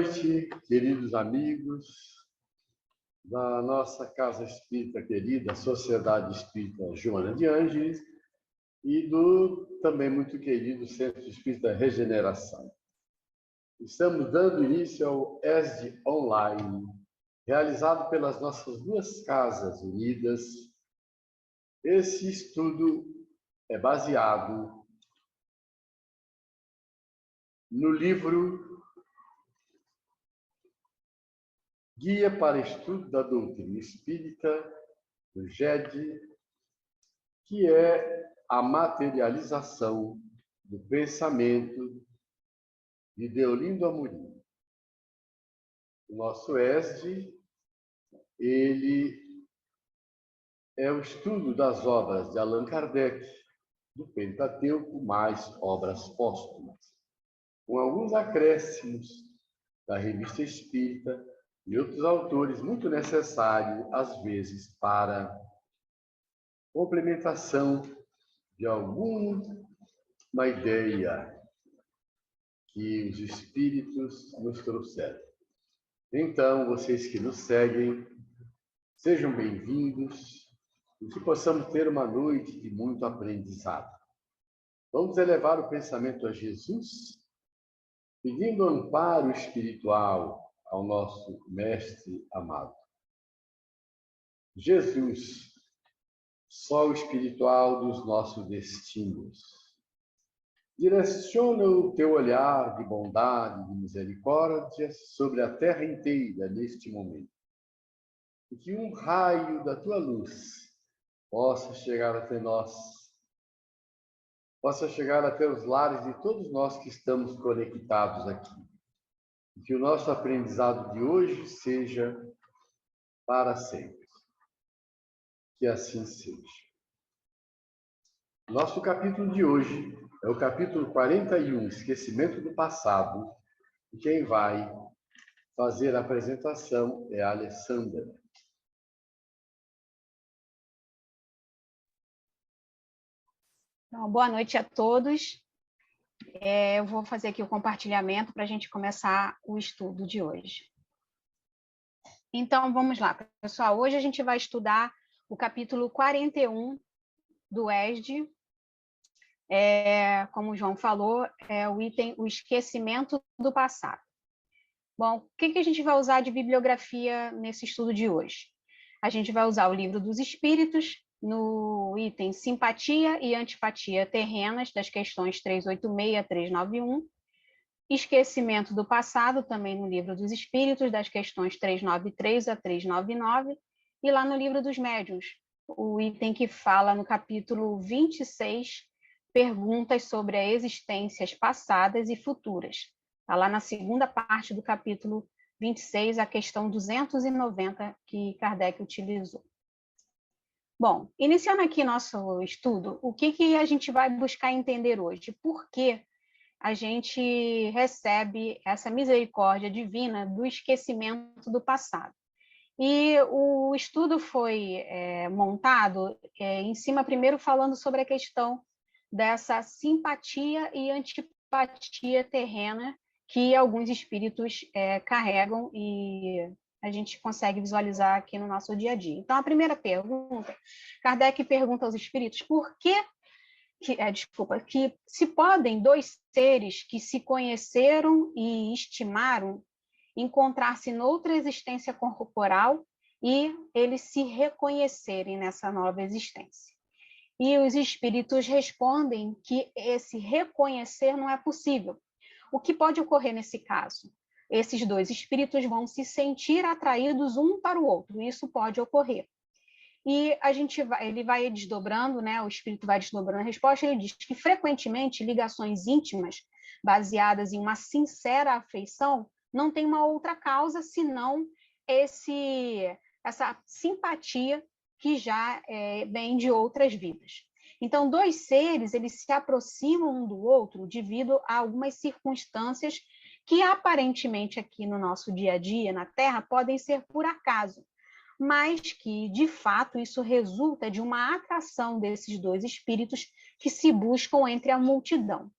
noite, queridos amigos da nossa Casa Espírita querida, Sociedade Espírita Joana de Ângeles, e do também muito querido Centro Espírita Regeneração. Estamos dando início ao ESD Online, realizado pelas nossas duas casas unidas. Esse estudo é baseado no livro Guia para Estudo da Doutrina Espírita, do GED, que é a materialização do pensamento de Deolindo Amorim. O nosso ESD, ele é o estudo das obras de Allan Kardec, do Pentateuco, mais obras póstumas, com alguns acréscimos da Revista Espírita e outros autores muito necessários, às vezes, para complementação de alguma ideia que os Espíritos nos trouxeram. Então, vocês que nos seguem, sejam bem-vindos e que possamos ter uma noite de muito aprendizado. Vamos elevar o pensamento a Jesus, pedindo amparo espiritual ao nosso Mestre amado. Jesus, sol espiritual dos nossos destinos, direciona o teu olhar de bondade e de misericórdia sobre a terra inteira neste momento, e que um raio da tua luz possa chegar até nós, possa chegar até os lares de todos nós que estamos conectados aqui. E que o nosso aprendizado de hoje seja para sempre. Que assim seja. Nosso capítulo de hoje é o capítulo 41, Esquecimento do Passado. E quem vai fazer a apresentação é a Alessandra. Então, boa noite a todos. Eu vou fazer aqui o compartilhamento para a gente começar o estudo de hoje. Então, vamos lá, pessoal. Hoje a gente vai estudar o capítulo 41 do ESD. Como o João falou, é o item O Esquecimento do Passado. Bom, o que a gente vai usar de bibliografia nesse estudo de hoje? A gente vai usar o Livro dos Espíritos, no item Simpatia e Antipatia Terrenas, das questões 386 a 391, Esquecimento do Passado, também no Livro dos Espíritos, das questões 393 a 399, e lá no Livro dos Médiuns, o item que fala no capítulo 26, Perguntas sobre as existências passadas e futuras. Está lá na segunda parte do capítulo 26, a questão 290 que Kardec utilizou. Bom, iniciando aqui nosso estudo, o que a gente vai buscar entender hoje? Por que a gente recebe essa misericórdia divina do esquecimento do passado? E o estudo foi montado em cima, primeiro, falando sobre a questão dessa simpatia e antipatia terrena que alguns espíritos carregam e a gente consegue visualizar aqui no nosso dia a dia. Então, a primeira pergunta, Kardec pergunta aos espíritos por que se podem dois seres que se conheceram e estimaram encontrar-se noutra existência corporal e eles se reconhecerem nessa nova existência. E os espíritos respondem que esse reconhecer não é possível. O que pode ocorrer nesse caso? Esses dois espíritos vão se sentir atraídos um para o outro, isso pode ocorrer. E ele vai desdobrando, né? O espírito vai desdobrando a resposta, ele diz que frequentemente ligações íntimas baseadas em uma sincera afeição não tem uma outra causa senão essa simpatia que já vem de outras vidas. Então, dois seres, eles se aproximam um do outro devido a algumas circunstâncias que aparentemente aqui no nosso dia a dia, na Terra, podem ser por acaso, mas que, de fato, isso resulta de uma atração desses dois espíritos que se buscam entre a multidão.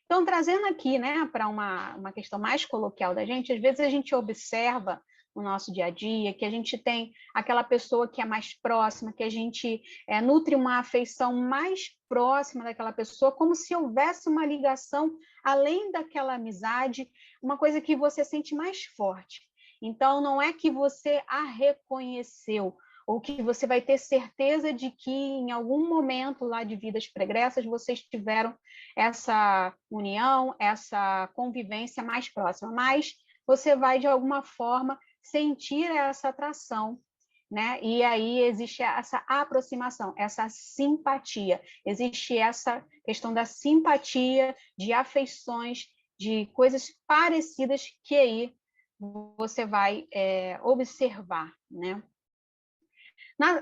Então, trazendo aqui, né, para uma questão mais coloquial da gente, às vezes a gente observa no nosso dia a dia que a gente tem aquela pessoa que é mais próxima, que a gente nutre uma afeição mais próxima daquela pessoa, como se houvesse uma ligação além daquela amizade, uma coisa que você sente mais forte. Então, não é que você a reconheceu, ou que você vai ter certeza de que em algum momento lá de vidas pregressas vocês tiveram essa união, essa convivência mais próxima, mas você vai de alguma forma sentir essa atração, né? E aí existe essa aproximação, essa simpatia, existe essa questão da simpatia, de afeições, de coisas parecidas que aí você vai observar, né?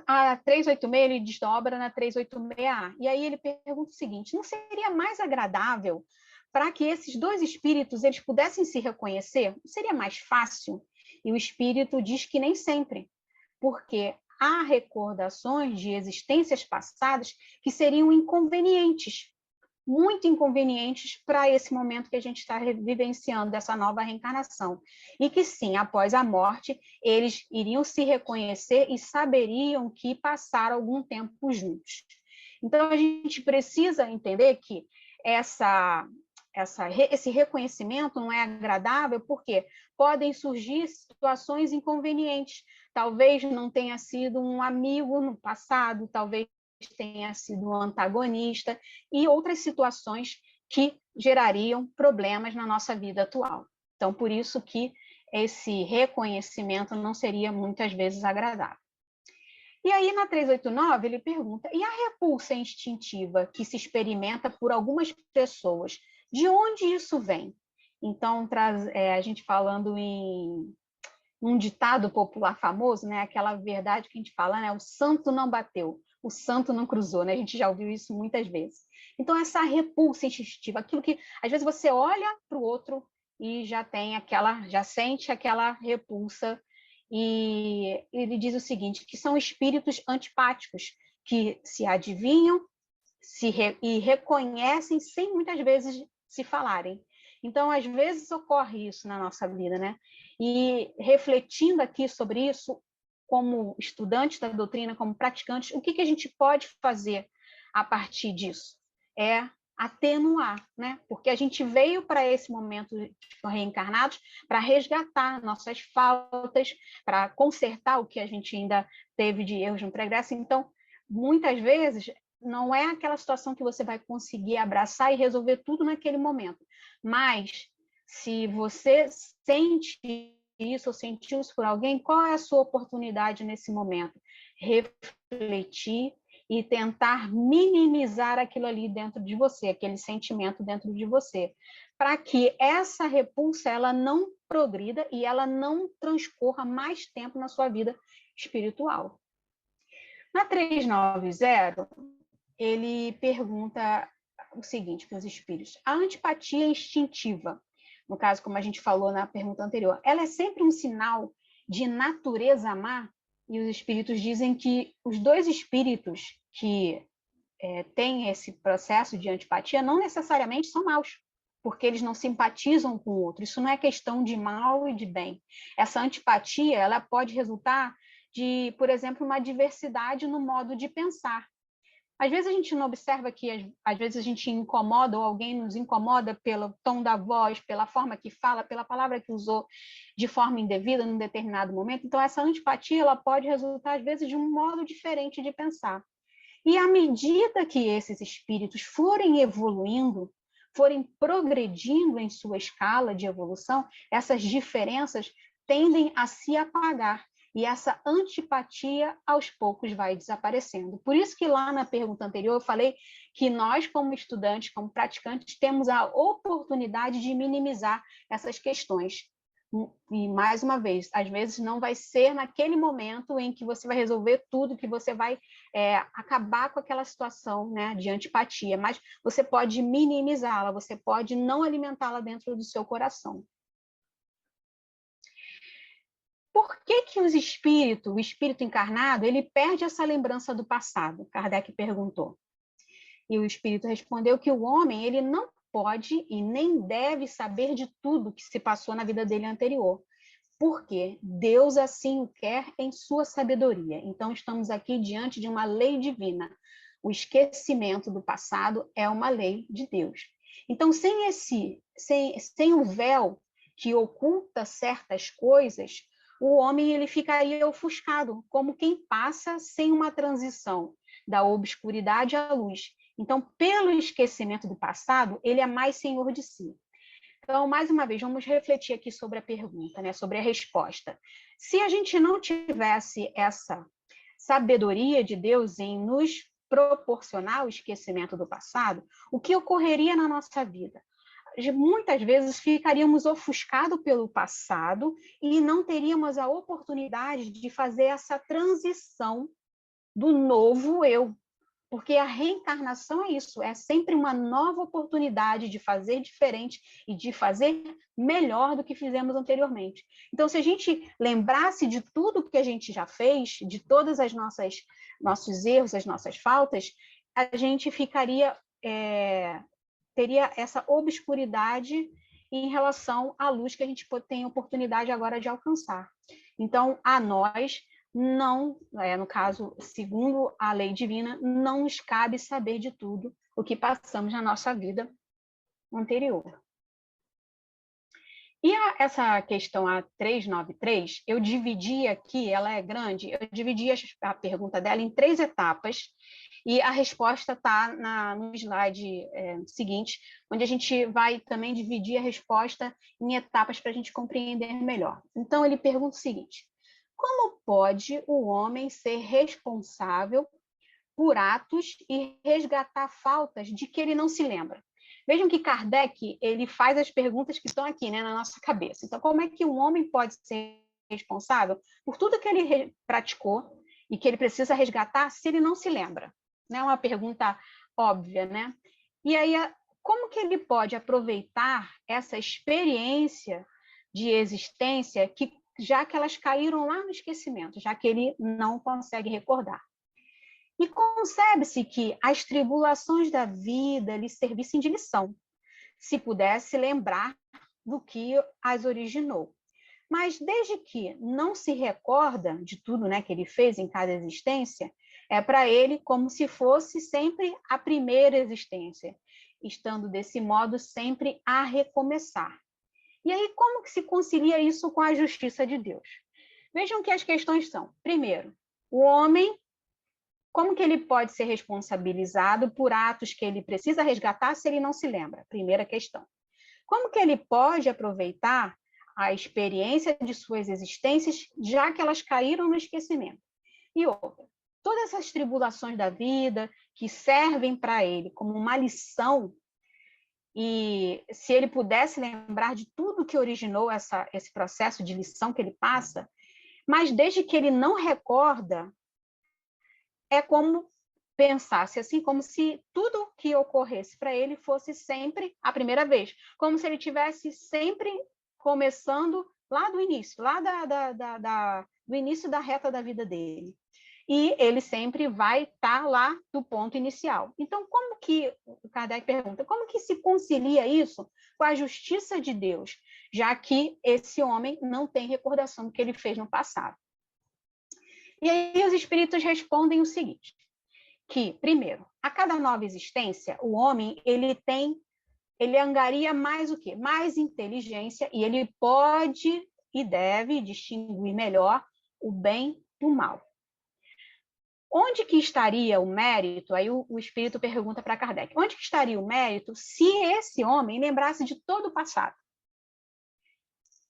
A 386, ele desdobra na 386A. E aí ele pergunta o seguinte: não seria mais agradável para que esses dois espíritos eles pudessem se reconhecer? Não seria mais fácil? E o espírito diz que nem sempre, porque há recordações de existências passadas que seriam inconvenientes, muito inconvenientes para esse momento que a gente está vivenciando, dessa nova reencarnação. E que sim, após a morte, eles iriam se reconhecer e saberiam que passaram algum tempo juntos. Então, a gente precisa entender que esse reconhecimento não é agradável, porque podem surgir situações inconvenientes. Talvez não tenha sido um amigo no passado, talvez tenha sido um antagonista, e outras situações que gerariam problemas na nossa vida atual. Então, por isso que esse reconhecimento não seria muitas vezes agradável. E aí, na 389, ele pergunta: e a repulsa instintiva que se experimenta por algumas pessoas, de onde isso vem? Então, a gente falando em um ditado popular famoso, né? Aquela verdade que a gente fala, né? O santo não bateu, o santo não cruzou, né? A gente já ouviu isso muitas vezes. Então, essa repulsa instintiva, aquilo que às vezes você olha para o outro e já sente aquela repulsa. E ele diz o seguinte: que são espíritos antipáticos que se adivinham e reconhecem sem muitas vezes se falarem. Então, às vezes ocorre isso na nossa vida, né? E refletindo aqui sobre isso, como estudantes da doutrina, como praticantes, o que a gente pode fazer a partir disso? É atenuar, né? Porque a gente veio para esse momento reencarnados para resgatar nossas faltas, para consertar o que a gente ainda teve de erros no progresso. Então, muitas vezes, não é aquela situação que você vai conseguir abraçar e resolver tudo naquele momento. Mas, se você sente isso ou sentiu isso por alguém, qual é a sua oportunidade nesse momento? Refletir e tentar minimizar aquilo ali dentro de você, aquele sentimento dentro de você, para que essa repulsa ela não progrida e ela não transcorra mais tempo na sua vida espiritual. Na 390, ele pergunta o seguinte para os espíritos: a antipatia instintiva, no caso, como a gente falou na pergunta anterior, ela é sempre um sinal de natureza má? E os espíritos dizem que os dois espíritos que têm esse processo de antipatia não necessariamente são maus, porque eles não simpatizam com o outro. Isso não é questão de mal e de bem. Essa antipatia ela pode resultar de, por exemplo, uma diversidade no modo de pensar. Às vezes a gente não observa que, às vezes, a gente incomoda ou alguém nos incomoda pelo tom da voz, pela forma que fala, pela palavra que usou de forma indevida num determinado momento. Então, essa antipatia ela pode resultar, às vezes, de um modo diferente de pensar. E à medida que esses espíritos forem evoluindo, forem progredindo em sua escala de evolução, essas diferenças tendem a se apagar. E essa antipatia, aos poucos, vai desaparecendo. Por isso que lá na pergunta anterior eu falei que nós, como estudantes, como praticantes, temos a oportunidade de minimizar essas questões. E, mais uma vez, às vezes não vai ser naquele momento em que você vai resolver tudo, que você vai acabar com aquela situação, né, de antipatia, mas você pode minimizá-la, você pode não alimentá-la dentro do seu coração. Por que o espírito encarnado, ele perde essa lembrança do passado? Kardec perguntou. E o espírito respondeu que o homem, ele não pode e nem deve saber de tudo que se passou na vida dele anterior, porque Deus assim o quer em sua sabedoria. Então, estamos aqui diante de uma lei divina. O esquecimento do passado é uma lei de Deus. Então, sem o véu que oculta certas coisas, o homem ele ficaria ofuscado, como quem passa sem uma transição da obscuridade à luz. Então, pelo esquecimento do passado, ele é mais senhor de si. Então, mais uma vez, vamos refletir aqui sobre a pergunta, né? Sobre a resposta. Se a gente não tivesse essa sabedoria de Deus em nos proporcionar o esquecimento do passado, o que ocorreria na nossa vida? Muitas vezes ficaríamos ofuscados pelo passado e não teríamos a oportunidade de fazer essa transição do novo eu. Porque a reencarnação é isso, é sempre uma nova oportunidade de fazer diferente e de fazer melhor do que fizemos anteriormente. Então, se a gente lembrasse de tudo que a gente já fez, de todas as nossos erros, as nossas faltas, a gente teria essa obscuridade em relação à luz que a gente tem oportunidade agora de alcançar. Então, a nós não, no caso, segundo a lei divina, não nos cabe saber de tudo o que passamos na nossa vida anterior. E essa questão a 393, eu dividi aqui, ela é grande, eu dividi a pergunta dela em 3 etapas, e a resposta está no slide seguinte, onde a gente vai também dividir a resposta em etapas para a gente compreender melhor. Então, ele pergunta o seguinte: como pode o homem ser responsável por atos e resgatar faltas de que ele não se lembra? Vejam que Kardec ele faz as perguntas que estão aqui, né, na nossa cabeça. Então, como é que um homem pode ser responsável por tudo que ele praticou e que ele precisa resgatar se ele não se lembra? Não é uma pergunta óbvia, né? E aí, como que ele pode aproveitar essa experiência de existência já que elas caíram lá no esquecimento, já que ele não consegue recordar? E concebe-se que as tribulações da vida lhe servissem de lição, se pudesse lembrar do que as originou. Mas desde que não se recorda de tudo, né, que ele fez em cada existência, é para ele como se fosse sempre a primeira existência, estando desse modo sempre a recomeçar. E aí, como que se concilia isso com a justiça de Deus? Vejam que as questões são: primeiro, o homem, como que ele pode ser responsabilizado por atos que ele precisa resgatar se ele não se lembra? Primeira questão. Como que ele pode aproveitar a experiência de suas existências, já que elas caíram no esquecimento? E outra, todas essas tribulações da vida que servem para ele como uma lição, e se ele pudesse lembrar de tudo que originou esse processo de lição que ele passa, mas desde que ele não recorda, é como pensasse assim, como se tudo que ocorresse para ele fosse sempre a primeira vez, como se ele tivesse sempre começando lá do início, lá do início da reta da vida dele. E ele sempre vai estar lá do ponto inicial. Então, como que, o Kardec pergunta, como que se concilia isso com a justiça de Deus, já que esse homem não tem recordação do que ele fez no passado? E aí os espíritos respondem o seguinte, que, primeiro, a cada nova existência, o homem ele angaria mais o quê? Mais inteligência, e ele pode e deve distinguir melhor o bem do mal. Onde que estaria o mérito? Aí o espírito pergunta para Kardec, onde que estaria o mérito se esse homem lembrasse de todo o passado?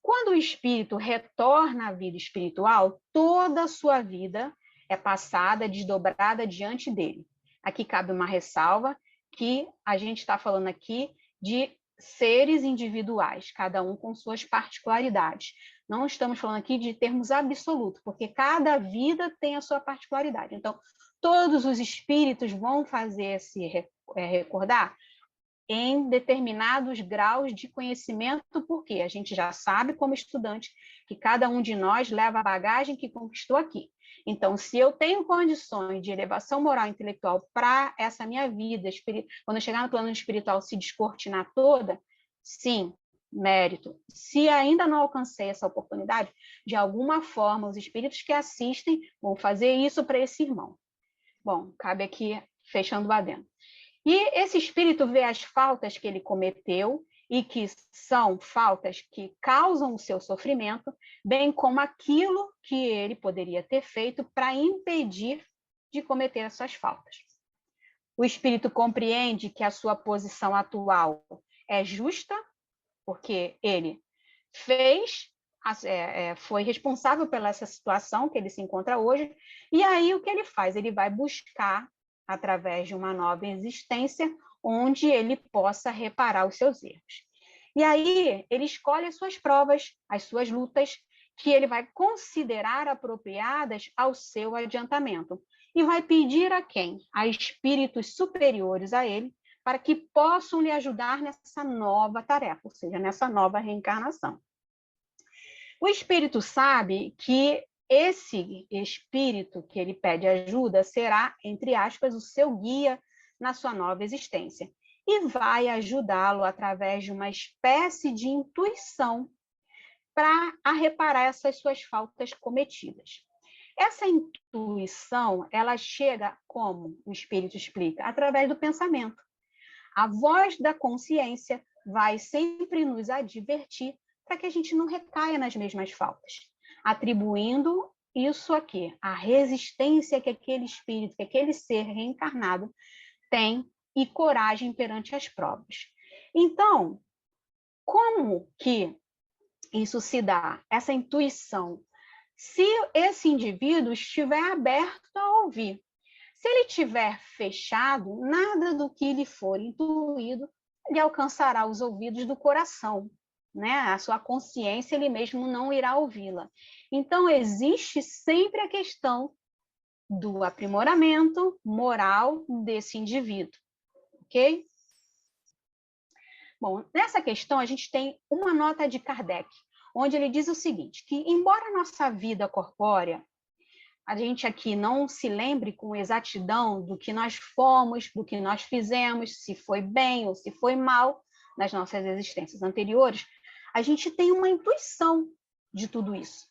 Quando o espírito retorna à vida espiritual, toda a sua vida é passada, desdobrada diante dele. Aqui cabe uma ressalva, que a gente está falando aqui de seres individuais, cada um com suas particularidades. Não estamos falando aqui de termos absolutos, porque cada vida tem a sua particularidade. Então, todos os espíritos vão fazer recordar? em determinados graus de conhecimento, porque a gente já sabe, como estudante, que cada um de nós leva a bagagem que conquistou aqui. Então, se eu tenho condições de elevação moral e intelectual para essa minha vida, quando eu chegar no plano espiritual, se descortinar toda, sim, mérito. Se ainda não alcancei essa oportunidade, de alguma forma, os espíritos que assistem vão fazer isso para esse irmão. Bom, cabe aqui, fechando o adendo. E esse espírito vê as faltas que ele cometeu e que são faltas que causam o seu sofrimento, bem como aquilo que ele poderia ter feito para impedir de cometer essas faltas. O espírito compreende que a sua posição atual é justa, porque ele foi responsável pela essa situação que ele se encontra hoje, e aí o que ele faz? Ele vai buscar, através de uma nova existência, onde ele possa reparar os seus erros. E aí ele escolhe as suas provas, as suas lutas, que ele vai considerar apropriadas ao seu adiantamento. E vai pedir a quem? A espíritos superiores a ele, para que possam lhe ajudar nessa nova tarefa, ou seja, nessa nova reencarnação. O espírito sabe que esse espírito que ele pede ajuda será, entre aspas, o seu guia na sua nova existência e vai ajudá-lo através de uma espécie de intuição para reparar essas suas faltas cometidas. Essa intuição, ela chega, como o espírito explica, através do pensamento. A voz da consciência vai sempre nos advertir para que a gente não recaia nas mesmas faltas, atribuindo isso aqui, a resistência que aquele espírito, que aquele ser reencarnado tem e coragem perante as provas. Então, como que isso se dá? Essa intuição, se esse indivíduo estiver aberto a ouvir. Se ele estiver fechado, nada do que lhe for intuído lhe alcançará os ouvidos do coração, né? A sua consciência, ele mesmo não irá ouvi-la. Então, existe sempre a questão do aprimoramento moral desse indivíduo, ok? Bom, nessa questão, a gente tem uma nota de Kardec, onde ele diz o seguinte, que embora a nossa vida corpórea, a gente aqui não se lembre com exatidão do que nós fomos, do que nós fizemos, se foi bem ou se foi mal nas nossas existências anteriores, a gente tem uma intuição de tudo isso,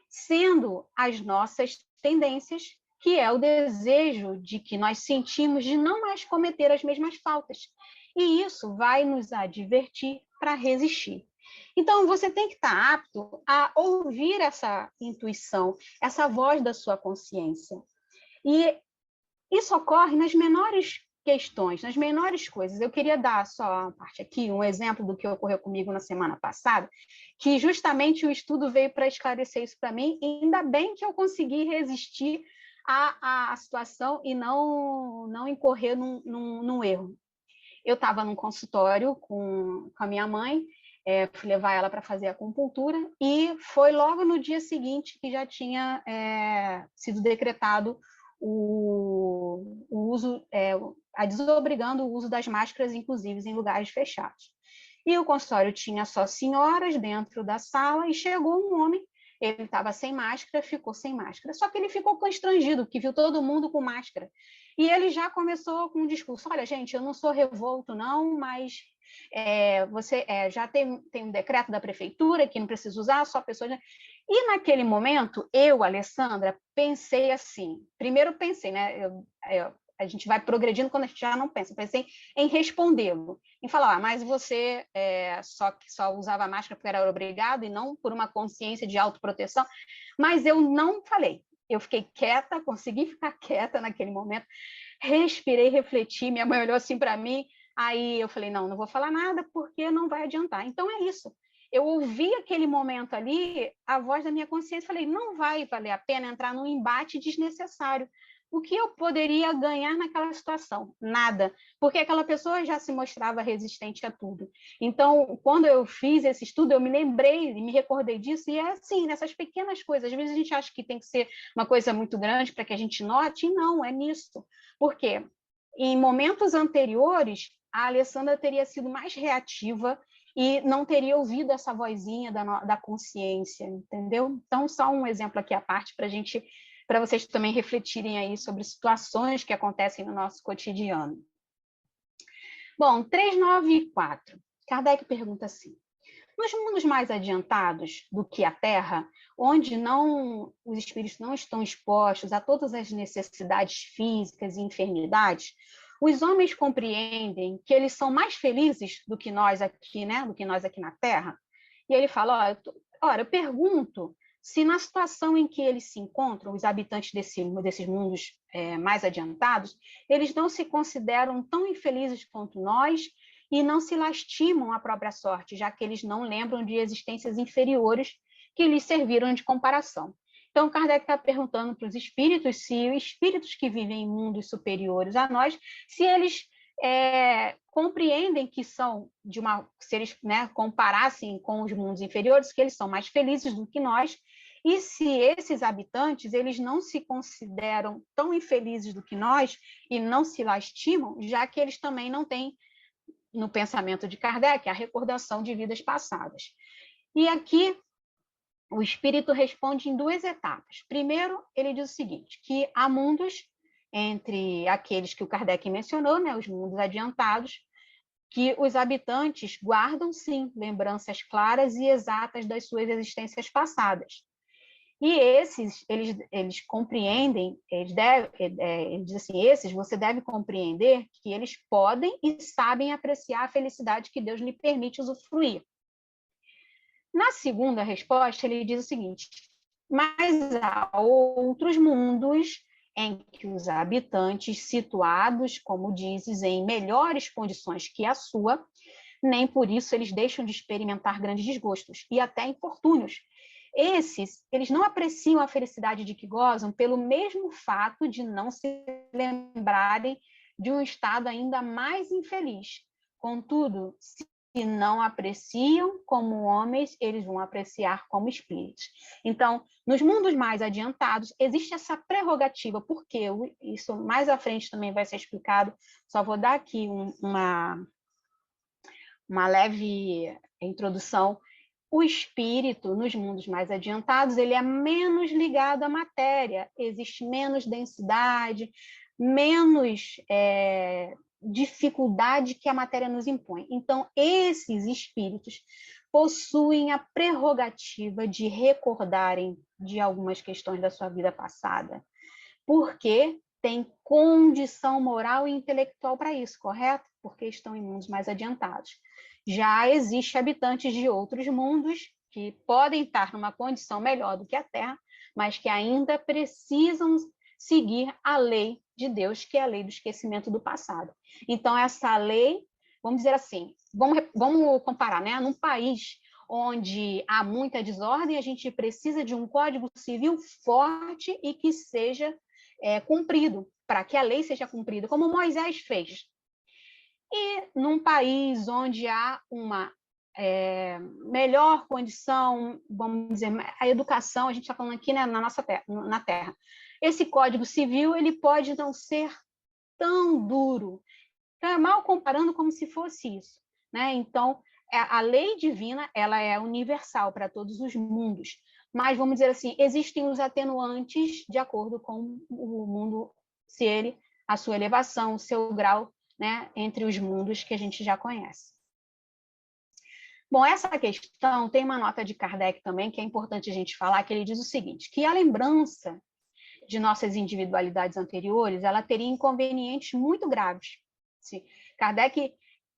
sendo as nossas tendências, que é o desejo de que nós sentimos de não mais cometer as mesmas faltas. E isso vai nos advertir para resistir. Então, você tem que estar apto a ouvir essa intuição, essa voz da sua consciência. E isso ocorre nas menores questões, nas menores coisas. Eu queria dar só uma parte aqui, um exemplo do que ocorreu comigo na semana passada, que justamente o estudo veio para esclarecer isso para mim, e ainda bem que eu consegui resistir à situação e não incorrer num erro. Eu estava num consultório com a minha mãe, fui levar ela para fazer acupuntura, e foi logo no dia seguinte que já tinha sido decretado o uso, desobrigando o uso das máscaras, inclusive em lugares fechados. E o consultório tinha só senhoras dentro da sala, e chegou um homem, ele estava sem máscara, ficou sem máscara, só que ele ficou constrangido, porque viu todo mundo com máscara. E ele já começou com um discurso, olha, gente, eu não sou revolto, não, mas você já tem um decreto da prefeitura que não precisa usar, só pessoas... E naquele momento, eu, Alessandra, pensei assim, primeiro pensei, né, a gente vai progredindo quando a gente já não pensa, pensei em respondê-lo, em falar, mas você só usava máscara porque era obrigado e não por uma consciência de autoproteção, mas eu não falei, eu fiquei quieta, consegui ficar quieta naquele momento, respirei, refleti, minha mãe olhou assim para mim, aí eu falei, não vou falar nada porque não vai adiantar. Então é isso. Eu ouvi aquele momento ali, a voz da minha consciência, falei, não vai valer a pena entrar num embate desnecessário. O que eu poderia ganhar naquela situação? Nada, porque aquela pessoa já se mostrava resistente a tudo. Então, quando eu fiz esse estudo, eu me lembrei e me recordei disso, e é assim, nessas pequenas coisas. Às vezes a gente acha que tem que ser uma coisa muito grande para que a gente note, e não, é nisso. Por quê? Em momentos anteriores, a Alessandra teria sido mais reativa e não teria ouvido essa vozinha da consciência, entendeu? Então, só um exemplo aqui à parte para vocês também refletirem aí sobre situações que acontecem no nosso cotidiano. Bom, 394. Kardec pergunta assim: nos mundos mais adiantados do que a Terra, onde os espíritos não estão expostos a todas as necessidades físicas e enfermidades, os homens compreendem que eles são mais felizes do que nós aqui, né? Do que nós aqui na Terra. E ele fala: ora, eu pergunto se na situação em que eles se encontram, os habitantes desses mundos mais adiantados, eles não se consideram tão infelizes quanto nós e não se lastimam a própria sorte, já que eles não lembram de existências inferiores que lhes serviram de comparação. Então, Kardec está perguntando para os espíritos se os espíritos que vivem em mundos superiores a nós, se eles compreendem que são se eles, né, comparassem com os mundos inferiores, que eles são mais felizes do que nós, e se esses habitantes eles não se consideram tão infelizes do que nós e não se lastimam, já que eles também não têm, no pensamento de Kardec, a recordação de vidas passadas. E aqui o espírito responde em duas etapas. Primeiro, ele diz o seguinte, que há mundos entre aqueles que o Kardec mencionou, né, os mundos adiantados, que os habitantes guardam, sim, lembranças claras e exatas das suas existências passadas. E esses, eles compreendem, ele diz assim, esses você deve compreender que eles podem e sabem apreciar a felicidade que Deus lhe permite usufruir. Na segunda resposta, ele diz o seguinte, mas há outros mundos em que os habitantes situados, como dizes, em melhores condições que a sua, nem por isso eles deixam de experimentar grandes desgostos e até infortúnios. Esses, eles não apreciam a felicidade de que gozam pelo mesmo fato de não se lembrarem de um estado ainda mais infeliz. Contudo, se não apreciam como homens, eles vão apreciar como espíritos. Então, nos mundos mais adiantados, existe essa prerrogativa, porque isso mais à frente também vai ser explicado, só vou dar aqui uma leve introdução. O espírito, nos mundos mais adiantados, ele é menos ligado à matéria, existe menos densidade, menos dificuldade que a matéria nos impõe. Então, esses espíritos possuem a prerrogativa de recordarem de algumas questões da sua vida passada, porque tem condição moral e intelectual para isso, correto? Porque estão em mundos mais adiantados. Já existem habitantes de outros mundos que podem estar numa condição melhor do que a Terra, mas que ainda precisam seguir a lei de Deus, que é a lei do esquecimento do passado. Então, essa lei, vamos dizer assim, vamos comparar, né? Num país onde há muita desordem, a gente precisa de um código civil forte e que seja cumprido, para que a lei seja cumprida, como Moisés fez. E num país onde há uma melhor condição, vamos dizer, a educação, a gente está falando aqui, né, na Terra, esse Código Civil ele pode não ser tão duro, então, mal comparando como se fosse isso, né? Então, a lei divina ela é universal para todos os mundos, mas vamos dizer assim, existem os atenuantes de acordo com o mundo, a sua elevação, o seu grau, né, entre os mundos que a gente já conhece. Bom, essa questão tem uma nota de Kardec também, que é importante a gente falar, que ele diz o seguinte, que a lembrança de nossas individualidades anteriores, ela teria inconvenientes muito graves. Kardec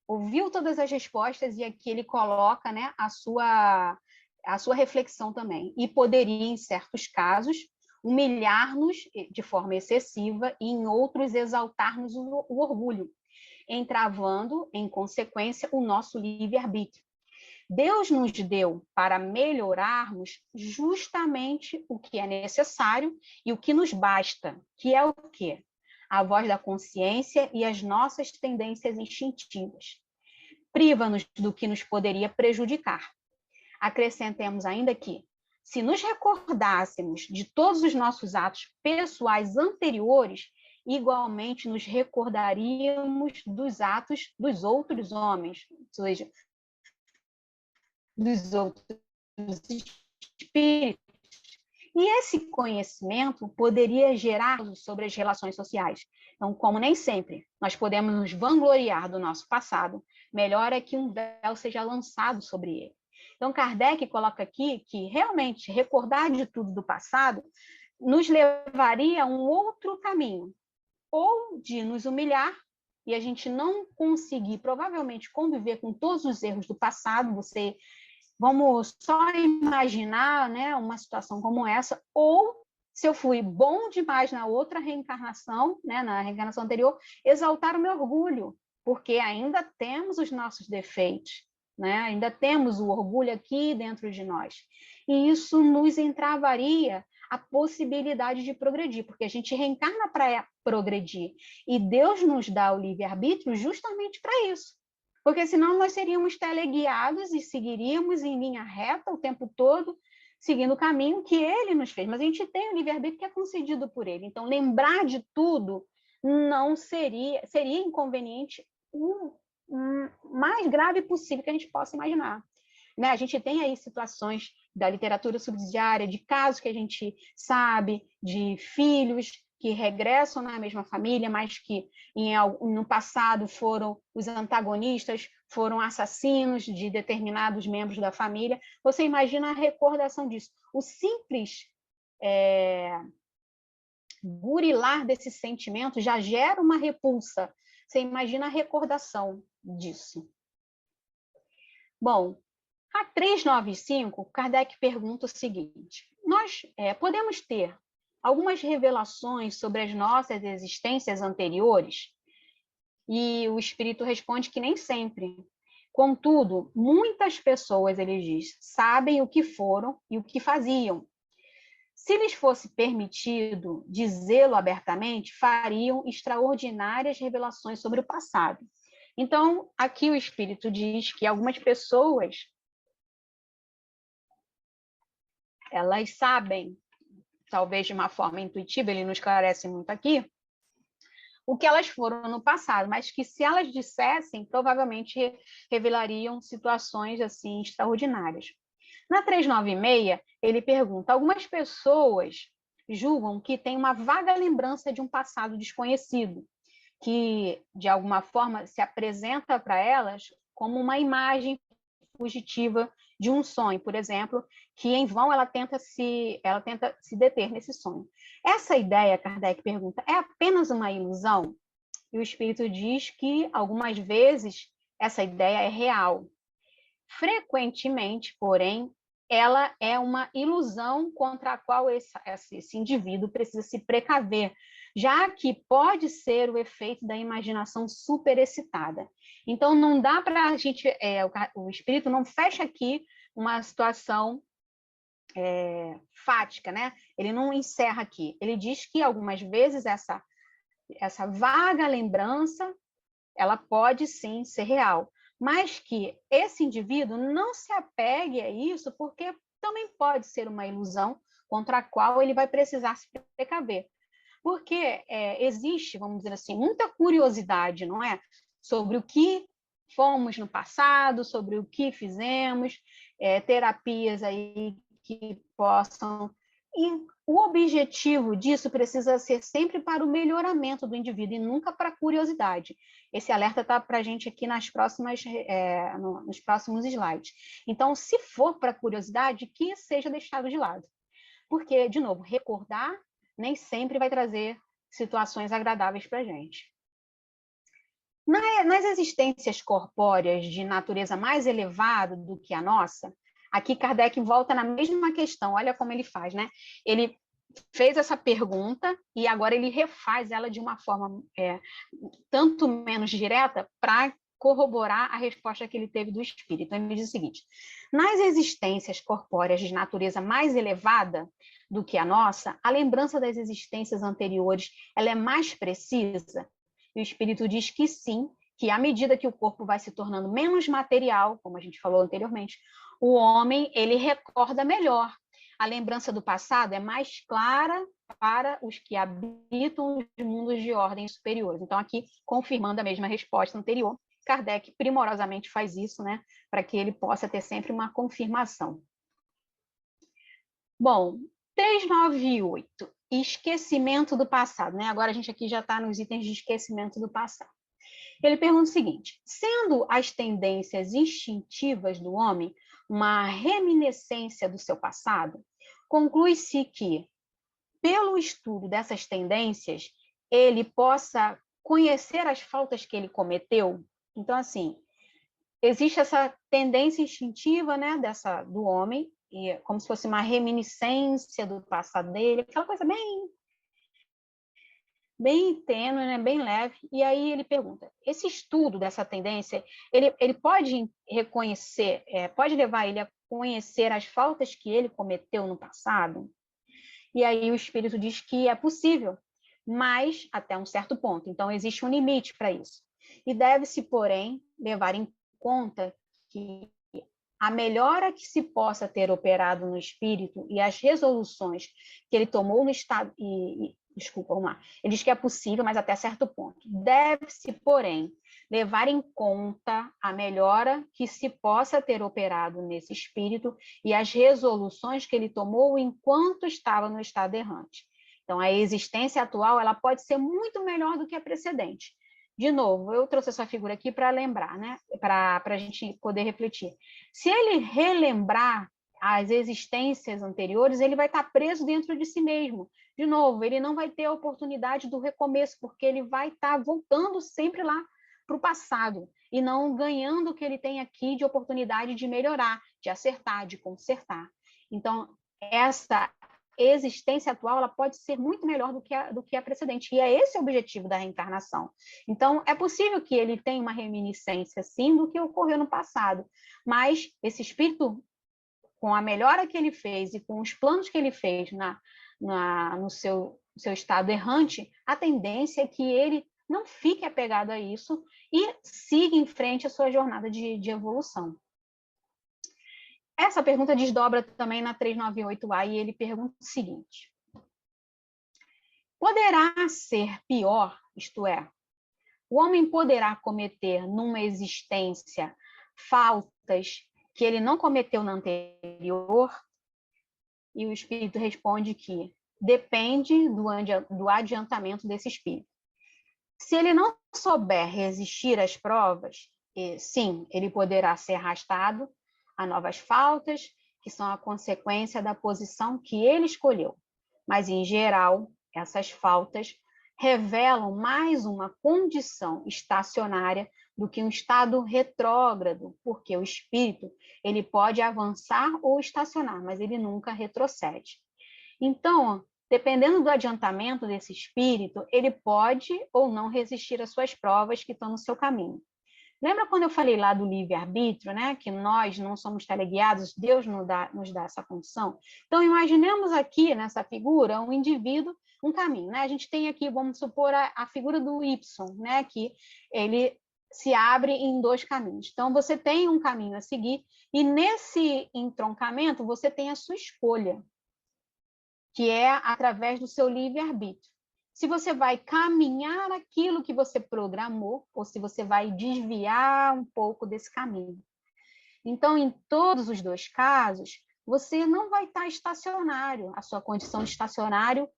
ouviu todas as respostas e aqui ele coloca, né, a sua reflexão também, e poderia, em certos casos, humilhar-nos de forma excessiva e, em outros, exaltar-nos o orgulho, entravando, em consequência, o nosso livre-arbítrio. Deus nos deu para melhorarmos justamente o que é necessário e o que nos basta, que é o quê? A voz da consciência e as nossas tendências instintivas. Priva-nos do que nos poderia prejudicar. Acrescentemos ainda que, se nos recordássemos de todos os nossos atos pessoais anteriores, igualmente nos recordaríamos dos atos dos outros homens, ou seja, dos outros espíritos. E esse conhecimento poderia gerar sobre as relações sociais. Então, como nem sempre nós podemos nos vangloriar do nosso passado, melhor é que um véu seja lançado sobre ele. Então, Kardec coloca aqui que realmente recordar de tudo do passado nos levaria a um outro caminho, ou de nos humilhar e a gente não conseguir, provavelmente, conviver com todos os erros do passado. Vamos só imaginar, né, uma situação como essa, ou se eu fui bom demais na outra reencarnação, né, na reencarnação anterior, exaltar o meu orgulho, porque ainda temos os nossos defeitos, né? Ainda temos o orgulho aqui dentro de nós. E isso nos entravaria a possibilidade de progredir, porque a gente reencarna para progredir. E Deus nos dá o livre-arbítrio justamente para isso. Porque senão nós seríamos teleguiados e seguiríamos em linha reta o tempo todo, seguindo o caminho que ele nos fez. Mas a gente tem o livre-arbítrio que é concedido por ele. Então, lembrar de tudo não seria inconveniente o mais grave possível que a gente possa imaginar. Né? A gente tem aí situações da literatura subsidiária, de casos que a gente sabe, de filhos que regressam na mesma família, mas que no passado foram os antagonistas, foram assassinos de determinados membros da família. Você imagina a recordação disso. O simples burilar desse sentimento já gera uma repulsa. Você imagina a recordação disso. Bom, a 395, Kardec pergunta o seguinte: nós podemos ter algumas revelações sobre as nossas existências anteriores? E o espírito responde que nem sempre. Contudo, muitas pessoas, ele diz, sabem o que foram e o que faziam. Se lhes fosse permitido dizê-lo abertamente, fariam extraordinárias revelações sobre o passado. Então, aqui o espírito diz que algumas pessoas, elas sabem, talvez de uma forma intuitiva, ele não esclarece muito aqui, o que elas foram no passado, mas que se elas dissessem, provavelmente revelariam situações assim extraordinárias. Na 396, ele pergunta: algumas pessoas julgam que têm uma vaga lembrança de um passado desconhecido, que de alguma forma se apresenta para elas como uma imagem fugitiva de um sonho, por exemplo, que em vão ela tenta se deter nesse sonho. Essa ideia, Kardec pergunta, é apenas uma ilusão? E o espírito diz que algumas vezes essa ideia é real. Frequentemente, porém, ela é uma ilusão contra a qual esse indivíduo precisa se precaver, já que pode ser o efeito da imaginação superexcitada. Então, não dá para a gente... o espírito não fecha aqui uma situação fática, né? Ele não encerra aqui. Ele diz que, algumas vezes, essa vaga lembrança, ela pode, sim, ser real, mas que esse indivíduo não se apegue a isso, porque também pode ser uma ilusão contra a qual ele vai precisar se precaver. Porque existe, vamos dizer assim, muita curiosidade, não é? Sobre o que fomos no passado, sobre o que fizemos, terapias aí que possam... E o objetivo disso precisa ser sempre para o melhoramento do indivíduo e nunca para a curiosidade. Esse alerta está para a gente aqui nos próximos slides. Então, se for para curiosidade, que seja deixado de lado. Porque, de novo, recordar nem sempre vai trazer situações agradáveis para a gente. Nas existências corpóreas de natureza mais elevada do que a nossa, aqui Kardec volta na mesma questão, olha como ele faz, né? Ele fez essa pergunta e agora ele refaz ela de uma forma tanto menos direta para corroborar a resposta que ele teve do espírito. Então, ele diz o seguinte: nas existências corpóreas de natureza mais elevada do que a nossa, a lembrança das existências anteriores ela é mais precisa? E o espírito diz que sim, que à medida que o corpo vai se tornando menos material, como a gente falou anteriormente, o homem ele recorda melhor. A lembrança do passado é mais clara para os que habitam os mundos de ordens superiores. Então, aqui, confirmando a mesma resposta anterior, Kardec primorosamente faz isso, né, para que ele possa ter sempre uma confirmação. Bom, 398, esquecimento do passado, né? Agora a gente aqui já está nos itens de esquecimento do passado. Ele pergunta o seguinte: sendo as tendências instintivas do homem uma reminiscência do seu passado, conclui-se que, pelo estudo dessas tendências, ele possa conhecer as faltas que ele cometeu. Então, assim, existe essa tendência instintiva, né, do homem, e como se fosse uma reminiscência do passado dele, aquela coisa bem tênue, né, bem leve. E aí ele pergunta: esse estudo dessa tendência, ele pode reconhecer, pode levar ele a conhecer as faltas que ele cometeu no passado? E aí o espírito diz que é possível, mas até um certo ponto. Então, existe um limite para isso. E deve-se, porém, levar em conta que a melhora que se possa ter operado no espírito e as resoluções que ele tomou no estado... Desculpa, vamos lá. Ele diz que é possível, mas até certo ponto. Deve-se, porém, levar em conta a melhora que se possa ter operado nesse espírito e as resoluções que ele tomou enquanto estava no estado errante. Então, a existência atual ela pode ser muito melhor do que a precedente. De novo, eu trouxe essa figura aqui para lembrar, né? Para a gente poder refletir. Se ele relembrar as existências anteriores, ele vai estar preso dentro de si mesmo. De novo, ele não vai ter a oportunidade do recomeço, porque ele vai estar voltando sempre lá para o passado e não ganhando o que ele tem aqui de oportunidade de melhorar, de acertar, de consertar. Então, essa existência atual ela pode ser muito melhor do que a precedente, e é esse o objetivo da reencarnação. Então, é possível que ele tenha uma reminiscência, sim, do que ocorreu no passado, mas esse espírito, com a melhora que ele fez e com os planos que ele fez no seu estado errante, a tendência é que ele não fique apegado a isso e siga em frente a sua jornada de evolução. Essa pergunta desdobra também na 398A e ele pergunta o seguinte: poderá ser pior, isto é, o homem poderá cometer numa existência faltas que ele não cometeu na anterior? E o espírito responde que depende do adiantamento desse espírito. Se ele não souber resistir às provas, sim, ele poderá ser arrastado a novas faltas, que são a consequência da posição que ele escolheu. Mas, em geral, essas faltas revelam mais uma condição estacionária do que um estado retrógrado, porque o espírito ele pode avançar ou estacionar, mas ele nunca retrocede. Então, dependendo do adiantamento desse espírito, ele pode ou não resistir às suas provas que estão no seu caminho. Lembra quando eu falei lá do livre-arbítrio, né? Que nós não somos teleguiados, Deus nos dá essa condição? Então, imaginemos aqui, nessa figura, um indivíduo, um caminho, né? A gente tem aqui, vamos supor, a figura do Y, né? Que ele se abre em dois caminhos. Então, você tem um caminho a seguir, e nesse entroncamento, você tem a sua escolha, que é através do seu livre-arbítrio. Se você vai caminhar aquilo que você programou, ou se você vai desviar um pouco desse caminho. Então, em todos os dois casos, você não vai estar estacionário. A sua condição de estacionário,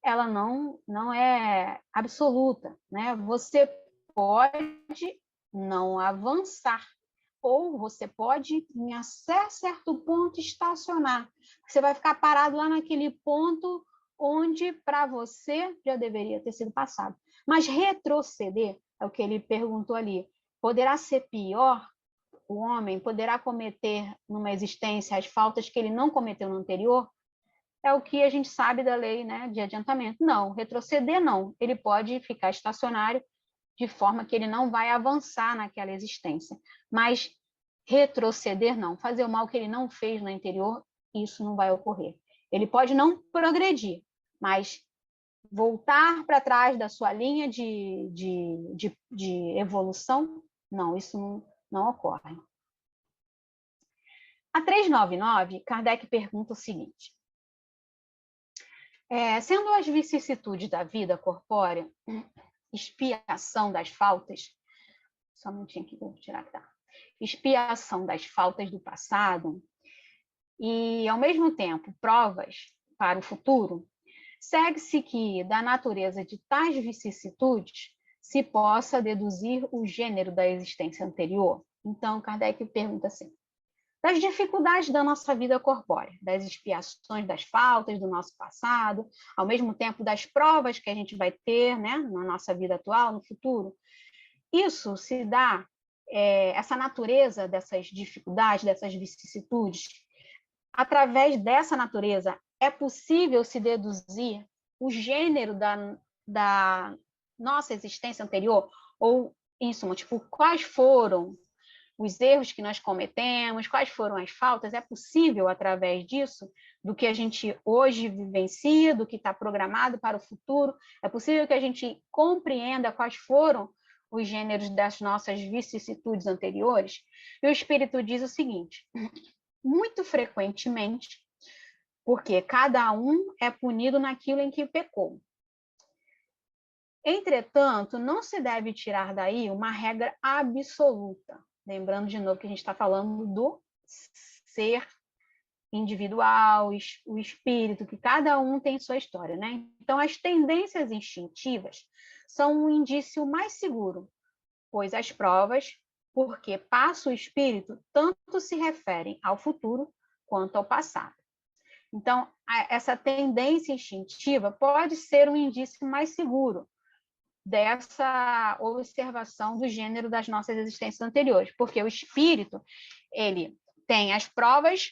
ela não é absoluta, né? Você pode não avançar, ou você pode, em certo ponto, estacionar. Você vai ficar parado lá naquele ponto onde, para você, já deveria ter sido passado. Mas retroceder, é o que ele perguntou ali, poderá ser pior? O homem poderá cometer numa existência as faltas que ele não cometeu no anterior? É o que a gente sabe da lei, né, de adiantamento. Não, retroceder não. Ele pode ficar estacionário de forma que ele não vai avançar naquela existência. Mas retroceder não. Fazer o mal que ele não fez no anterior, isso não vai ocorrer. Ele pode não progredir, mas voltar para trás da sua linha de evolução, não, isso não ocorre. A 399, Kardec pergunta o seguinte: Sendo as vicissitudes da vida corpórea, expiação das faltas, só um minutinho aqui, vou tirar aqui, tá? Expiação das faltas do passado e, ao mesmo tempo, provas para o futuro, segue-se que, da natureza de tais vicissitudes, se possa deduzir o gênero da existência anterior. Então, Kardec pergunta assim, das dificuldades da nossa vida corpórea, das expiações das faltas do nosso passado, ao mesmo tempo das provas que a gente vai ter, né, na nossa vida atual, no futuro, isso se dá, essa natureza dessas dificuldades, dessas vicissitudes, através dessa natureza, é possível se deduzir o gênero da nossa existência anterior? Ou, em suma, tipo, quais foram os erros que nós cometemos, quais foram as faltas? É possível, através disso, do que a gente hoje vivencia, do que está programado para o futuro, é possível que a gente compreenda quais foram os gêneros das nossas vicissitudes anteriores? E o Espírito diz o seguinte, muito frequentemente, porque cada um é punido naquilo em que pecou. Entretanto, não se deve tirar daí uma regra absoluta. Lembrando de novo que a gente está falando do ser individual, o espírito, que cada um tem sua história, né? Então, as tendências instintivas são um indício mais seguro, pois as provas, porque passa o espírito, tanto se referem ao futuro quanto ao passado. Então, essa tendência instintiva pode ser um indício mais seguro dessa observação do gênero das nossas existências anteriores, porque o espírito, ele tem as provas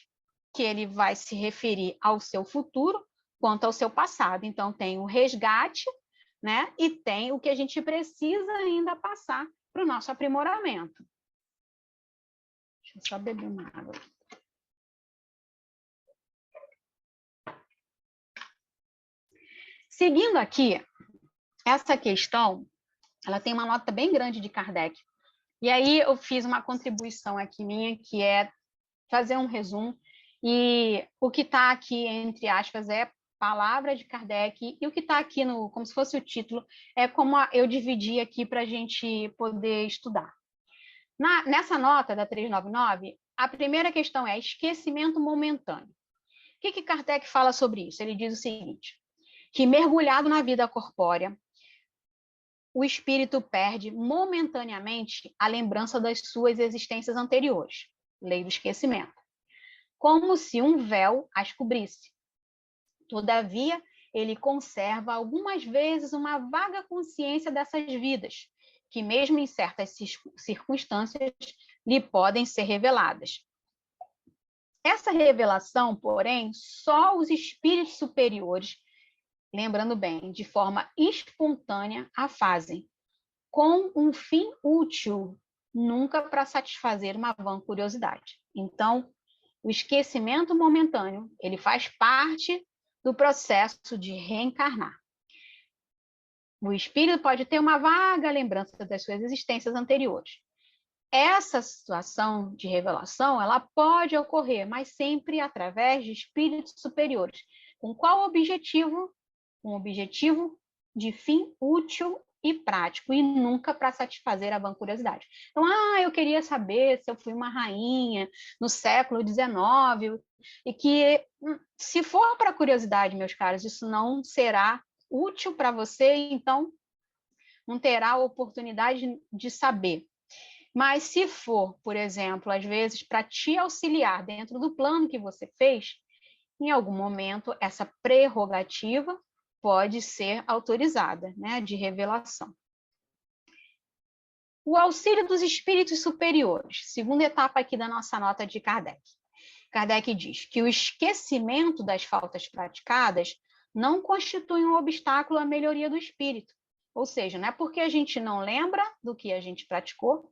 que ele vai se referir ao seu futuro quanto ao seu passado. Então, tem o resgate, né? E tem o que a gente precisa ainda passar para o nosso aprimoramento. Deixa eu só beber uma água. Seguindo aqui, essa questão, ela tem uma nota bem grande de Kardec. E aí eu fiz uma contribuição aqui minha, que é fazer um resumo. E o que está aqui, entre aspas, é palavra de Kardec, e o que está aqui, como se fosse o título, é como eu dividi aqui para a gente poder estudar. Nessa nota da 399, a primeira questão é esquecimento momentâneo. O que Kardec fala sobre isso? Ele diz o seguinte, que mergulhado na vida corpórea, o espírito perde momentaneamente a lembrança das suas existências anteriores, lei do esquecimento, como se um véu as cobrisse. Todavia, ele conserva algumas vezes uma vaga consciência dessas vidas, que mesmo em certas circunstâncias lhe podem ser reveladas. Essa revelação, porém, só os espíritos superiores, lembrando bem, de forma espontânea, a fazem, com um fim útil, nunca para satisfazer uma vã curiosidade. Então, o esquecimento momentâneo, ele faz parte do processo de reencarnar. O espírito pode ter uma vaga lembrança das suas existências anteriores. Essa situação de revelação, ela pode ocorrer, mas sempre através de espíritos superiores. Com qual objetivo? Um objetivo de fim útil e prático, e nunca para satisfazer a vã curiosidade. Então, eu queria saber se eu fui uma rainha no século XIX, e que, se for para curiosidade, meus caros, isso não será útil para você, então não terá a oportunidade de saber. Mas se for, por exemplo, às vezes, para te auxiliar dentro do plano que você fez, em algum momento, essa prerrogativa pode ser autorizada, né, de revelação. O auxílio dos espíritos superiores, segunda etapa aqui da nossa nota de Kardec. Kardec diz que o esquecimento das faltas praticadas não constitui um obstáculo à melhoria do espírito. Ou seja, não é porque a gente não lembra do que a gente praticou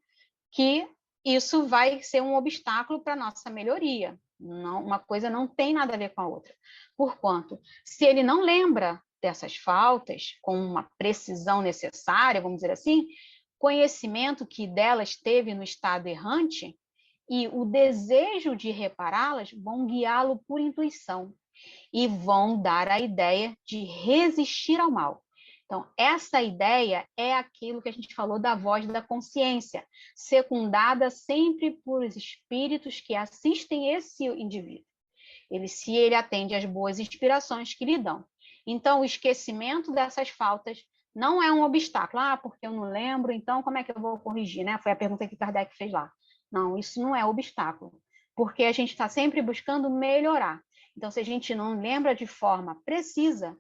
que isso vai ser um obstáculo para a nossa melhoria. Não, uma coisa não tem nada a ver com a outra. Porquanto, se ele não lembra dessas faltas com uma precisão necessária, vamos dizer assim, conhecimento que delas teve no estado errante e o desejo de repará-las vão guiá-lo por intuição. e vão dar a ideia de resistir ao mal. Então, essa ideia é aquilo que a gente falou da voz da consciência, secundada sempre por espíritos que assistem esse indivíduo. Se ele atende às boas inspirações que lhe dão. Então, o esquecimento dessas faltas não é um obstáculo. Ah, porque eu não lembro, então como é que eu vou corrigir, né? Foi a pergunta que Kardec fez lá. Não, isso não é obstáculo, porque a gente está sempre buscando melhorar. Então, se a gente não lembra de forma precisa,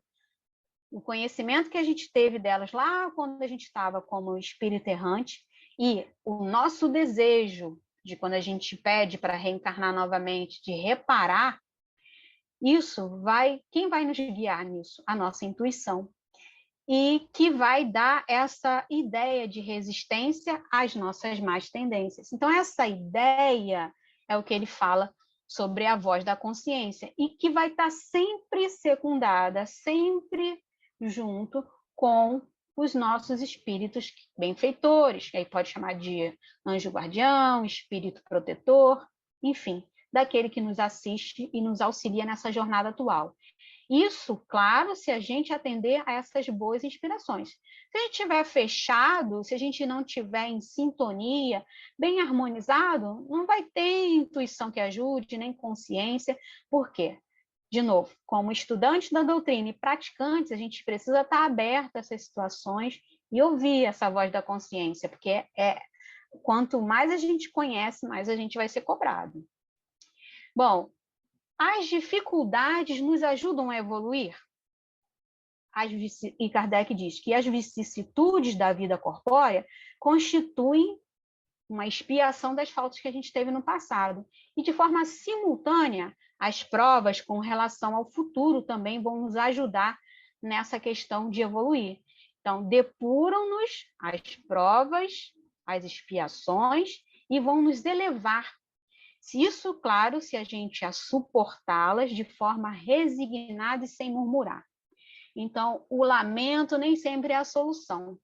o conhecimento que a gente teve delas lá quando a gente estava como espírito errante e o nosso desejo de quando a gente pede para reencarnar novamente, de reparar, quem vai nos guiar nisso? A nossa intuição. E que vai dar essa ideia de resistência às nossas más tendências. Então, essa ideia é o que ele fala sobre a voz da consciência, e que vai estar sempre secundada, sempre junto com os nossos espíritos benfeitores, que aí pode chamar de anjo guardião, espírito protetor, enfim, daquele que nos assiste e nos auxilia nessa jornada atual. Isso, claro, se a gente atender a essas boas inspirações. Se a gente estiver fechado, se a gente não estiver em sintonia, bem harmonizado, não vai ter intuição que ajude, nem consciência. Por quê? De novo, como estudantes da doutrina e praticantes, a gente precisa estar aberto a essas situações e ouvir essa voz da consciência, porque quanto mais a gente conhece, mais a gente vai ser cobrado. Bom, as dificuldades nos ajudam a evoluir? E Kardec diz que as vicissitudes da vida corpórea constituem uma expiação das faltas que a gente teve no passado. E, de forma simultânea, as provas com relação ao futuro também vão nos ajudar nessa questão de evoluir. Então, depuram-nos as provas, as expiações, e vão nos elevar. Isso, claro, se a gente a suportá-las de forma resignada e sem murmurar. Então, o lamento nem sempre é a solução.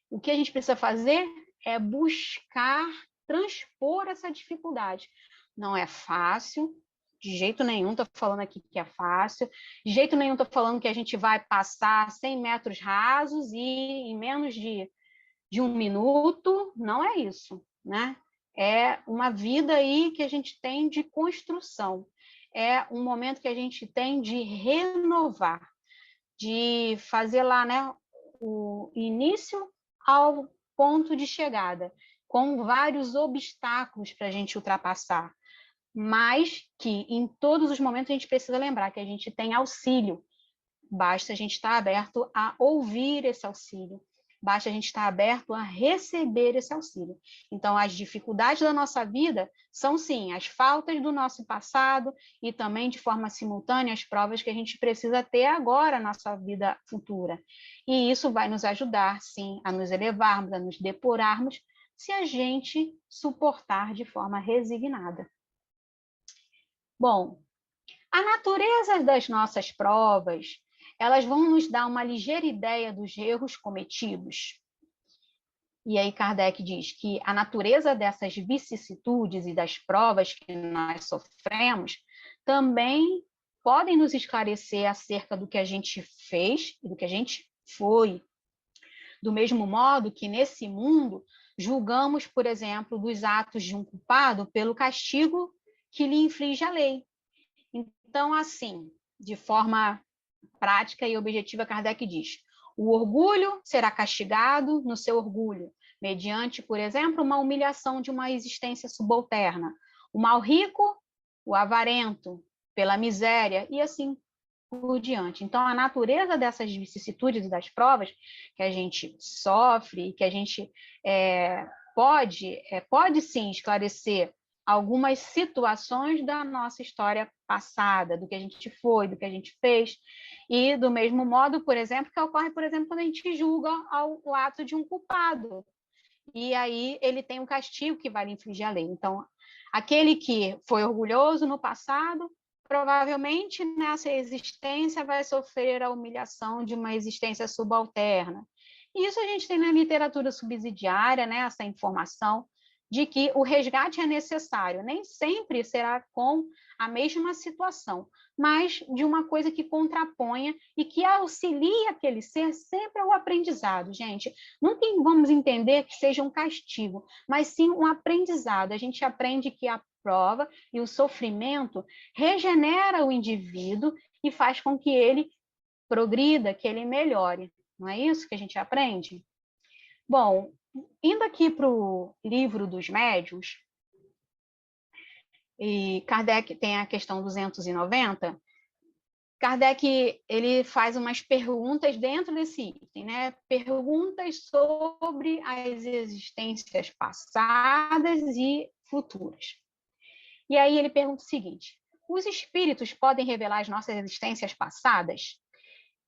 O que a gente precisa fazer é buscar transpor essa dificuldade. Não é fácil, de jeito nenhum estou falando aqui que é fácil, de jeito nenhum estou falando que a gente vai passar 100 metros rasos e em menos de 1 minuto, não é isso, né? É uma vida aí que a gente tem de construção, é um momento que a gente tem de renovar, de fazer lá, né, o início ao ponto de chegada, com vários obstáculos para a gente ultrapassar, mas que em todos os momentos a gente precisa lembrar que a gente tem auxílio, basta a gente estar aberto a ouvir esse auxílio, basta a gente estar aberto a receber esse auxílio. Então, as dificuldades da nossa vida são, sim, as faltas do nosso passado e também, de forma simultânea, as provas que a gente precisa ter agora na nossa vida futura. E isso vai nos ajudar, sim, a nos elevarmos, a nos depurarmos, se a gente suportar de forma resignada. Bom, a natureza das nossas provas, elas vão nos dar uma ligeira ideia dos erros cometidos. E aí Kardec diz que a natureza dessas vicissitudes e das provas que nós sofremos também podem nos esclarecer acerca do que a gente fez e do que a gente foi. Do mesmo modo que nesse mundo julgamos, por exemplo, dos atos de um culpado pelo castigo que lhe inflige a lei. Então, assim, de forma prática e objetiva, Kardec diz: o orgulho será castigado no seu orgulho, mediante, por exemplo, uma humilhação de uma existência subalterna. O mal rico, o avarento, pela miséria, e assim por diante. Então, a natureza dessas vicissitudes e das provas que a gente sofre, que a gente pode sim esclarecer algumas situações da nossa história passada, do que a gente foi, do que a gente fez, e do mesmo modo, por exemplo, que ocorre, por exemplo, quando a gente julga o ato de um culpado, e aí ele tem um castigo que vai lhe infligir a lei. Então, aquele que foi orgulhoso no passado, provavelmente nessa existência vai sofrer a humilhação de uma existência subalterna. E isso a gente tem na literatura subsidiária, né, essa informação, de que o resgate é necessário. Nem sempre será com a mesma situação, mas de uma coisa que contraponha e que auxilie aquele ser sempre ao aprendizado, gente. Nunca vamos entender que seja um castigo, mas sim um aprendizado. A gente aprende que a prova e o sofrimento regenera o indivíduo e faz com que ele progrida, que ele melhore. Não é isso que a gente aprende? Bom, indo aqui para o livro dos médiuns, e Kardec tem a questão 290, Kardec ele faz umas perguntas dentro desse item, né? Perguntas sobre as existências passadas e futuras. E aí ele pergunta o seguinte: os espíritos podem revelar as nossas existências passadas?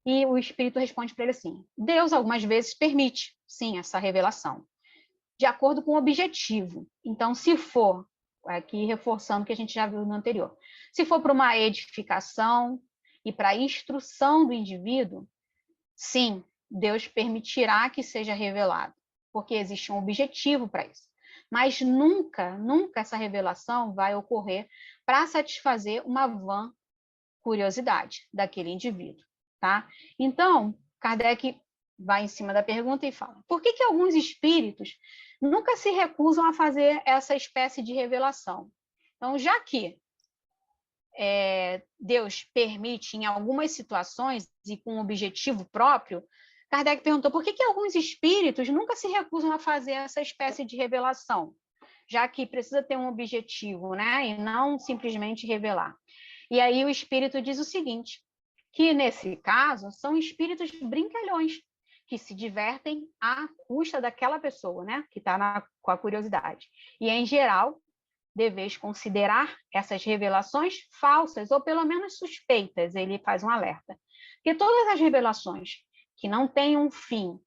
E o espírito responde para ele assim: Deus algumas vezes permite, sim, essa revelação, de acordo com o objetivo. Então, se for, aqui reforçando o que a gente já viu no anterior, se for para uma edificação e para a instrução do indivíduo, sim, Deus permitirá que seja revelado, porque existe um objetivo para isso. Mas nunca, nunca essa revelação vai ocorrer para satisfazer uma vã curiosidade daquele indivíduo, tá? Então, Kardec vai em cima da pergunta e fala: por que alguns espíritos nunca se recusam a fazer essa espécie de revelação? Então, já que Deus permite em algumas situações e com um objetivo próprio, Kardec perguntou por que alguns espíritos nunca se recusam a fazer essa espécie de revelação, já que precisa ter um objetivo, né? E não simplesmente revelar. E aí o espírito diz o seguinte, que nesse caso são espíritos brincalhões, que se divertem à custa daquela pessoa, né? Que está com a curiosidade. E, em geral, deveis considerar essas revelações falsas, ou pelo menos suspeitas, ele faz um alerta. Porque todas as revelações que não têm um fim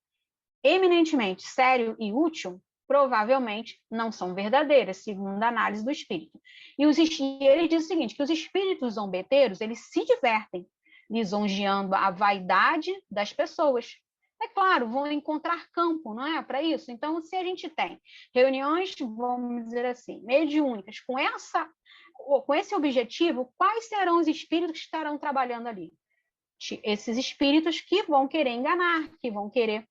eminentemente sério e útil, provavelmente não são verdadeiras, segundo a análise do espírito. E ele diz o seguinte, que os espíritos zombeteiros, eles se divertem, lisonjeando a vaidade das pessoas. É claro, vão encontrar campo, não é? Para isso. Então, se a gente tem reuniões, vamos dizer assim, mediúnicas, com esse objetivo, quais serão os espíritos que estarão trabalhando ali? Esses espíritos que vão querer enganar, que vão querer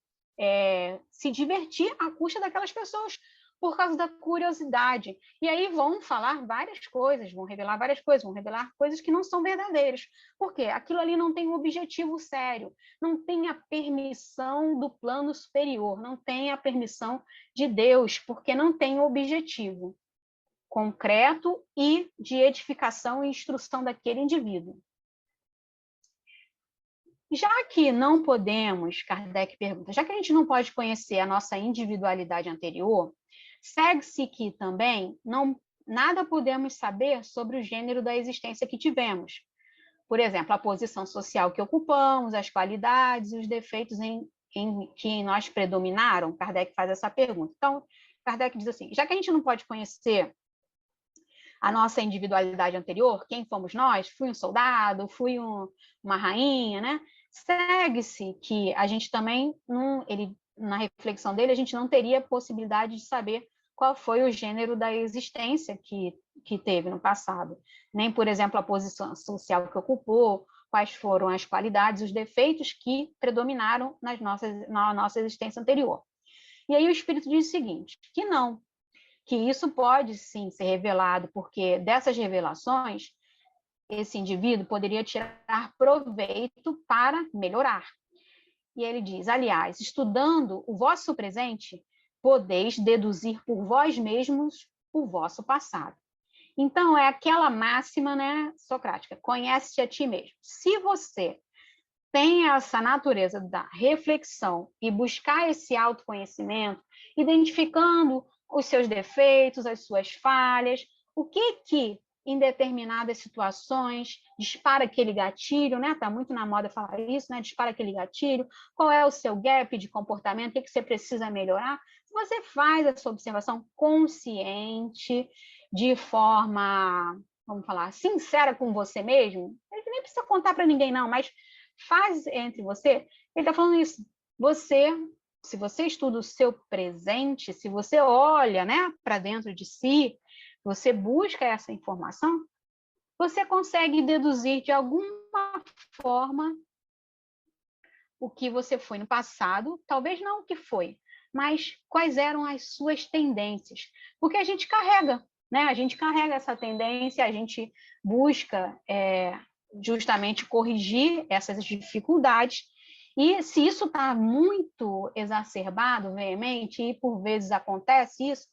se divertir à custa daquelas pessoas por causa da curiosidade. E aí vão falar várias coisas, vão revelar várias coisas, vão revelar coisas que não são verdadeiras. Por quê? Aquilo ali não tem um objetivo sério, não tem a permissão do plano superior, não tem a permissão de Deus, porque não tem o objetivo concreto e de edificação e instrução daquele indivíduo. Já que não podemos, Kardec pergunta, já que a gente não pode conhecer a nossa individualidade anterior, segue-se que também nada podemos saber sobre o gênero da existência que tivemos. Por exemplo, a posição social que ocupamos, as qualidades e os defeitos que em nós predominaram. Kardec faz essa pergunta. Então, Kardec diz assim, já que a gente não pode conhecer a nossa individualidade anterior, quem fomos nós, fui um soldado, fui uma rainha, né? Segue-se que a gente também, na reflexão dele, a gente não teria possibilidade de saber qual foi o gênero da existência que teve no passado. Nem, por exemplo, a posição social que ocupou, quais foram as qualidades, os defeitos que predominaram na nossa existência anterior. E aí o Espírito diz o seguinte, que não, que isso pode sim ser revelado, porque dessas revelações, esse indivíduo poderia tirar proveito para melhorar. E ele diz, aliás, estudando o vosso presente, podeis deduzir por vós mesmos o vosso passado. Então, é aquela máxima, né, socrática, conhece-te a ti mesmo. Se você tem essa natureza da reflexão e buscar esse autoconhecimento, identificando os seus defeitos, as suas falhas, o que em determinadas situações dispara aquele gatilho, né? Está muito na moda falar isso, né? Dispara aquele gatilho, qual é o seu gap de comportamento, o que você precisa melhorar. Se você faz essa observação consciente, de forma, vamos falar, sincera com você mesmo, ele nem precisa contar para ninguém, não, mas faz entre você, ele está falando isso, você se você estuda o seu presente, se você olha, né, para dentro de si, você busca essa informação, você consegue deduzir de alguma forma o que você foi no passado, talvez não o que foi, mas quais eram as suas tendências. Porque a gente carrega, né? A gente carrega essa tendência, a gente busca justamente corrigir essas dificuldades. E se isso está muito exacerbado, veemente, e por vezes acontece isso,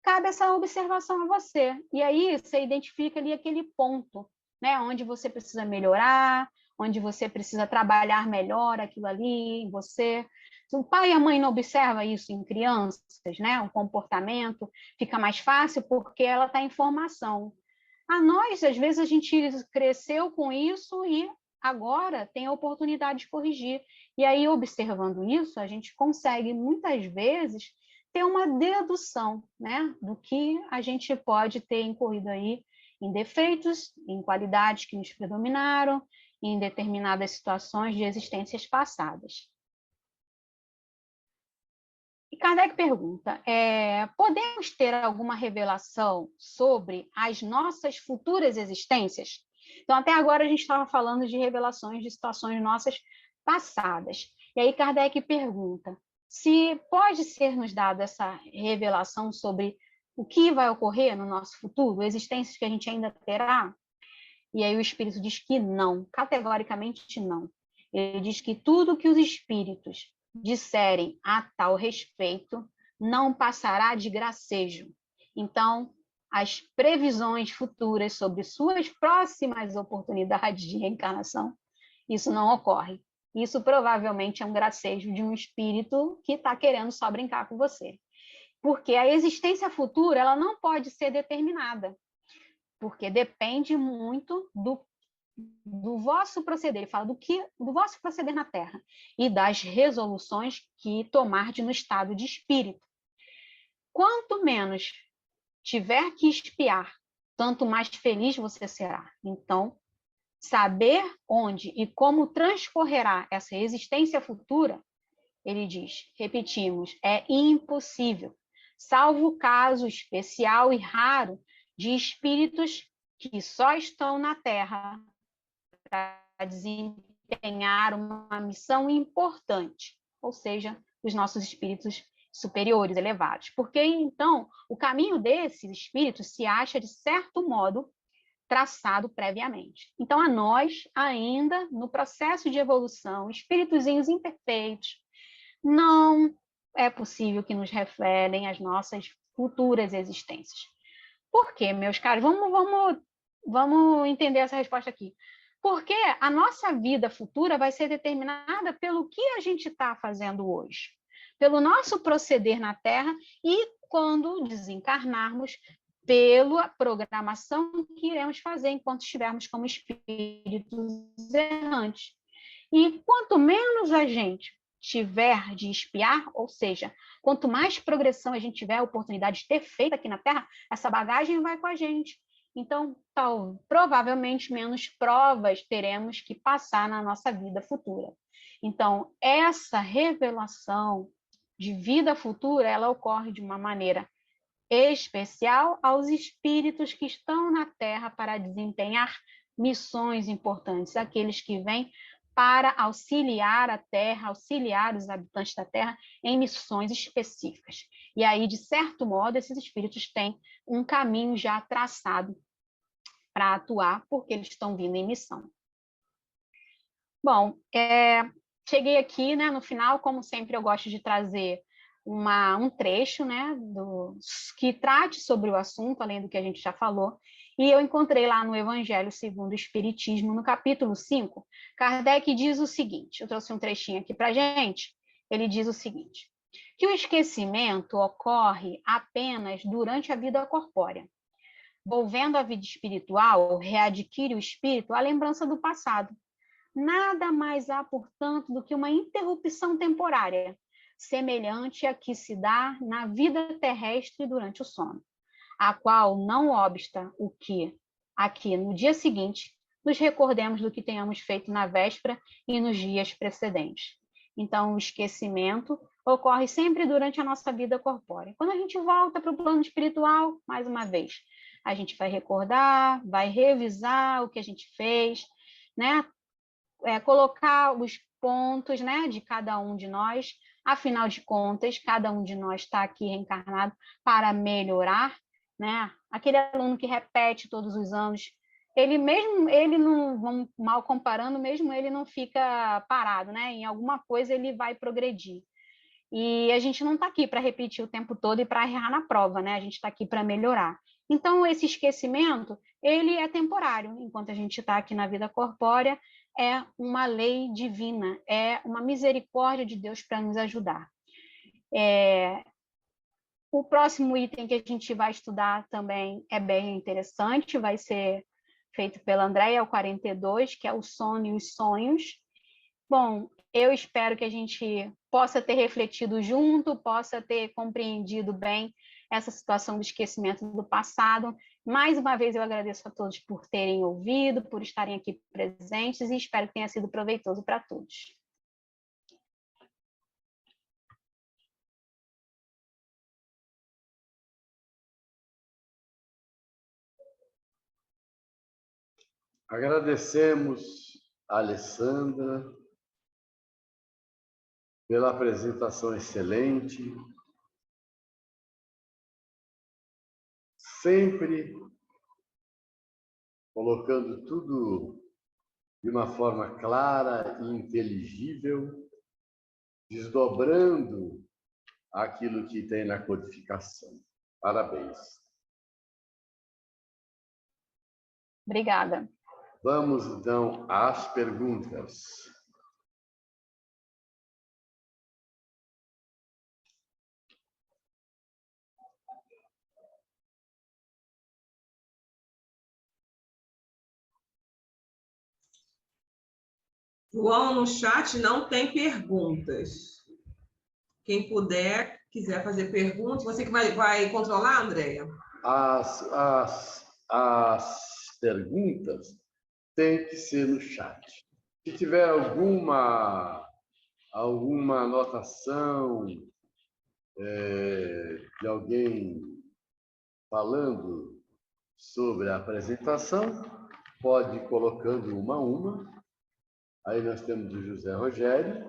cabe essa observação a você. E aí você identifica ali aquele ponto, né, onde você precisa melhorar, onde você precisa trabalhar melhor aquilo ali em você. Se o pai e a mãe não observam isso em crianças, né, o comportamento fica mais fácil porque ela está em formação. A nós, às vezes, a gente cresceu com isso e agora tem a oportunidade de corrigir. E aí, observando isso, a gente consegue, muitas vezes, ter uma dedução, né, do que a gente pode ter incorrido aí em defeitos, em qualidades que nos predominaram, em determinadas situações de existências passadas. E Kardec pergunta, podemos ter alguma revelação sobre as nossas futuras existências? Então, até agora a gente estava falando de revelações de situações nossas passadas. E aí Kardec pergunta se pode ser nos dada essa revelação sobre o que vai ocorrer no nosso futuro, existências que a gente ainda terá? E aí o Espírito diz que não, categoricamente não. Ele diz que tudo que os espíritos disserem a tal respeito não passará de gracejo. Então, as previsões futuras sobre suas próximas oportunidades de reencarnação, isso não ocorre. Isso provavelmente é um gracejo de um espírito que está querendo só brincar com você. Porque a existência futura ela não pode ser determinada, porque depende muito do vosso proceder. Ele fala do vosso proceder na Terra e das resoluções que tomardes no estado de espírito. Quanto menos tiver que espiar, tanto mais feliz você será. Então, saber onde e como transcorrerá essa existência futura, ele diz, repetimos, é impossível, salvo o caso especial e raro de espíritos que só estão na Terra para desempenhar uma missão importante, ou seja, os nossos espíritos superiores, elevados. Porque, então, o caminho desses espíritos se acha, de certo modo, traçado previamente. Então, a nós, ainda no processo de evolução, espíritozinhos imperfeitos, não é possível que nos revelem as nossas futuras existências. Por quê, meus caros? Vamos entender essa resposta aqui. Porque a nossa vida futura vai ser determinada pelo que a gente está fazendo hoje, pelo nosso proceder na Terra e, quando desencarnarmos, pela programação que iremos fazer enquanto estivermos como espíritos errantes. E quanto menos a gente tiver de espiar, ou seja, quanto mais progressão a gente tiver a oportunidade de ter feito aqui na Terra, essa bagagem vai com a gente. Então, provavelmente menos provas teremos que passar na nossa vida futura. Então, essa revelação de vida futura, ela ocorre de uma maneira especial aos espíritos que estão na Terra para desempenhar missões importantes, aqueles que vêm para auxiliar a Terra, auxiliar os habitantes da Terra em missões específicas. E aí, de certo modo, esses espíritos têm um caminho já traçado para atuar, porque eles estão vindo em missão. Bom, cheguei aqui, né, no final, como sempre eu gosto de trazer um trecho, né, que trate sobre o assunto, além do que a gente já falou, e eu encontrei lá no Evangelho segundo o Espiritismo, no capítulo 5, Kardec diz o seguinte, eu trouxe um trechinho aqui para a gente, ele diz o seguinte, que o esquecimento ocorre apenas durante a vida corpórea. Volvendo à vida espiritual, readquire o espírito a lembrança do passado. Nada mais há, portanto, do que uma interrupção temporária, semelhante à que se dá na vida terrestre durante o sono, a qual não obsta o que, aqui no dia seguinte, nos recordemos do que tenhamos feito na véspera e nos dias precedentes. Então, o esquecimento ocorre sempre durante a nossa vida corpórea. Quando a gente volta para o plano espiritual, mais uma vez, a gente vai recordar, vai revisar o que a gente fez, né? Colocar os pontos, né, de cada um de nós. Afinal de contas, cada um de nós está aqui reencarnado para melhorar, né? Aquele aluno que repete todos os anos, ele não, vamos mal comparando, mesmo ele não fica parado, né? Em alguma coisa ele vai progredir. E a gente não está aqui para repetir o tempo todo e para errar na prova, né? A gente está aqui para melhorar. Então, esse esquecimento, ele é temporário, enquanto a gente está aqui na vida corpórea, é uma lei divina, é uma misericórdia de Deus para nos ajudar. O próximo item que a gente vai estudar também é bem interessante, vai ser feito pela Andréia, o 42, que é o sono e os sonhos. Bom, eu espero que a gente possa ter refletido junto, possa ter compreendido bem essa situação do esquecimento do passado. Mais uma vez, eu agradeço a todos por terem ouvido, por estarem aqui presentes e espero que tenha sido proveitoso para todos. Agradecemos a Alessandra pela apresentação excelente, sempre colocando tudo de uma forma clara e inteligível, desdobrando aquilo que tem na codificação. Parabéns. Obrigada. Vamos, então, às perguntas. João, no chat não tem perguntas. Quem puder, quiser fazer perguntas, você que vai controlar, Andréia? As perguntas têm que ser no chat. Se tiver alguma anotação de alguém falando sobre a apresentação, pode ir colocando uma a uma. Aí nós temos o José Rogério.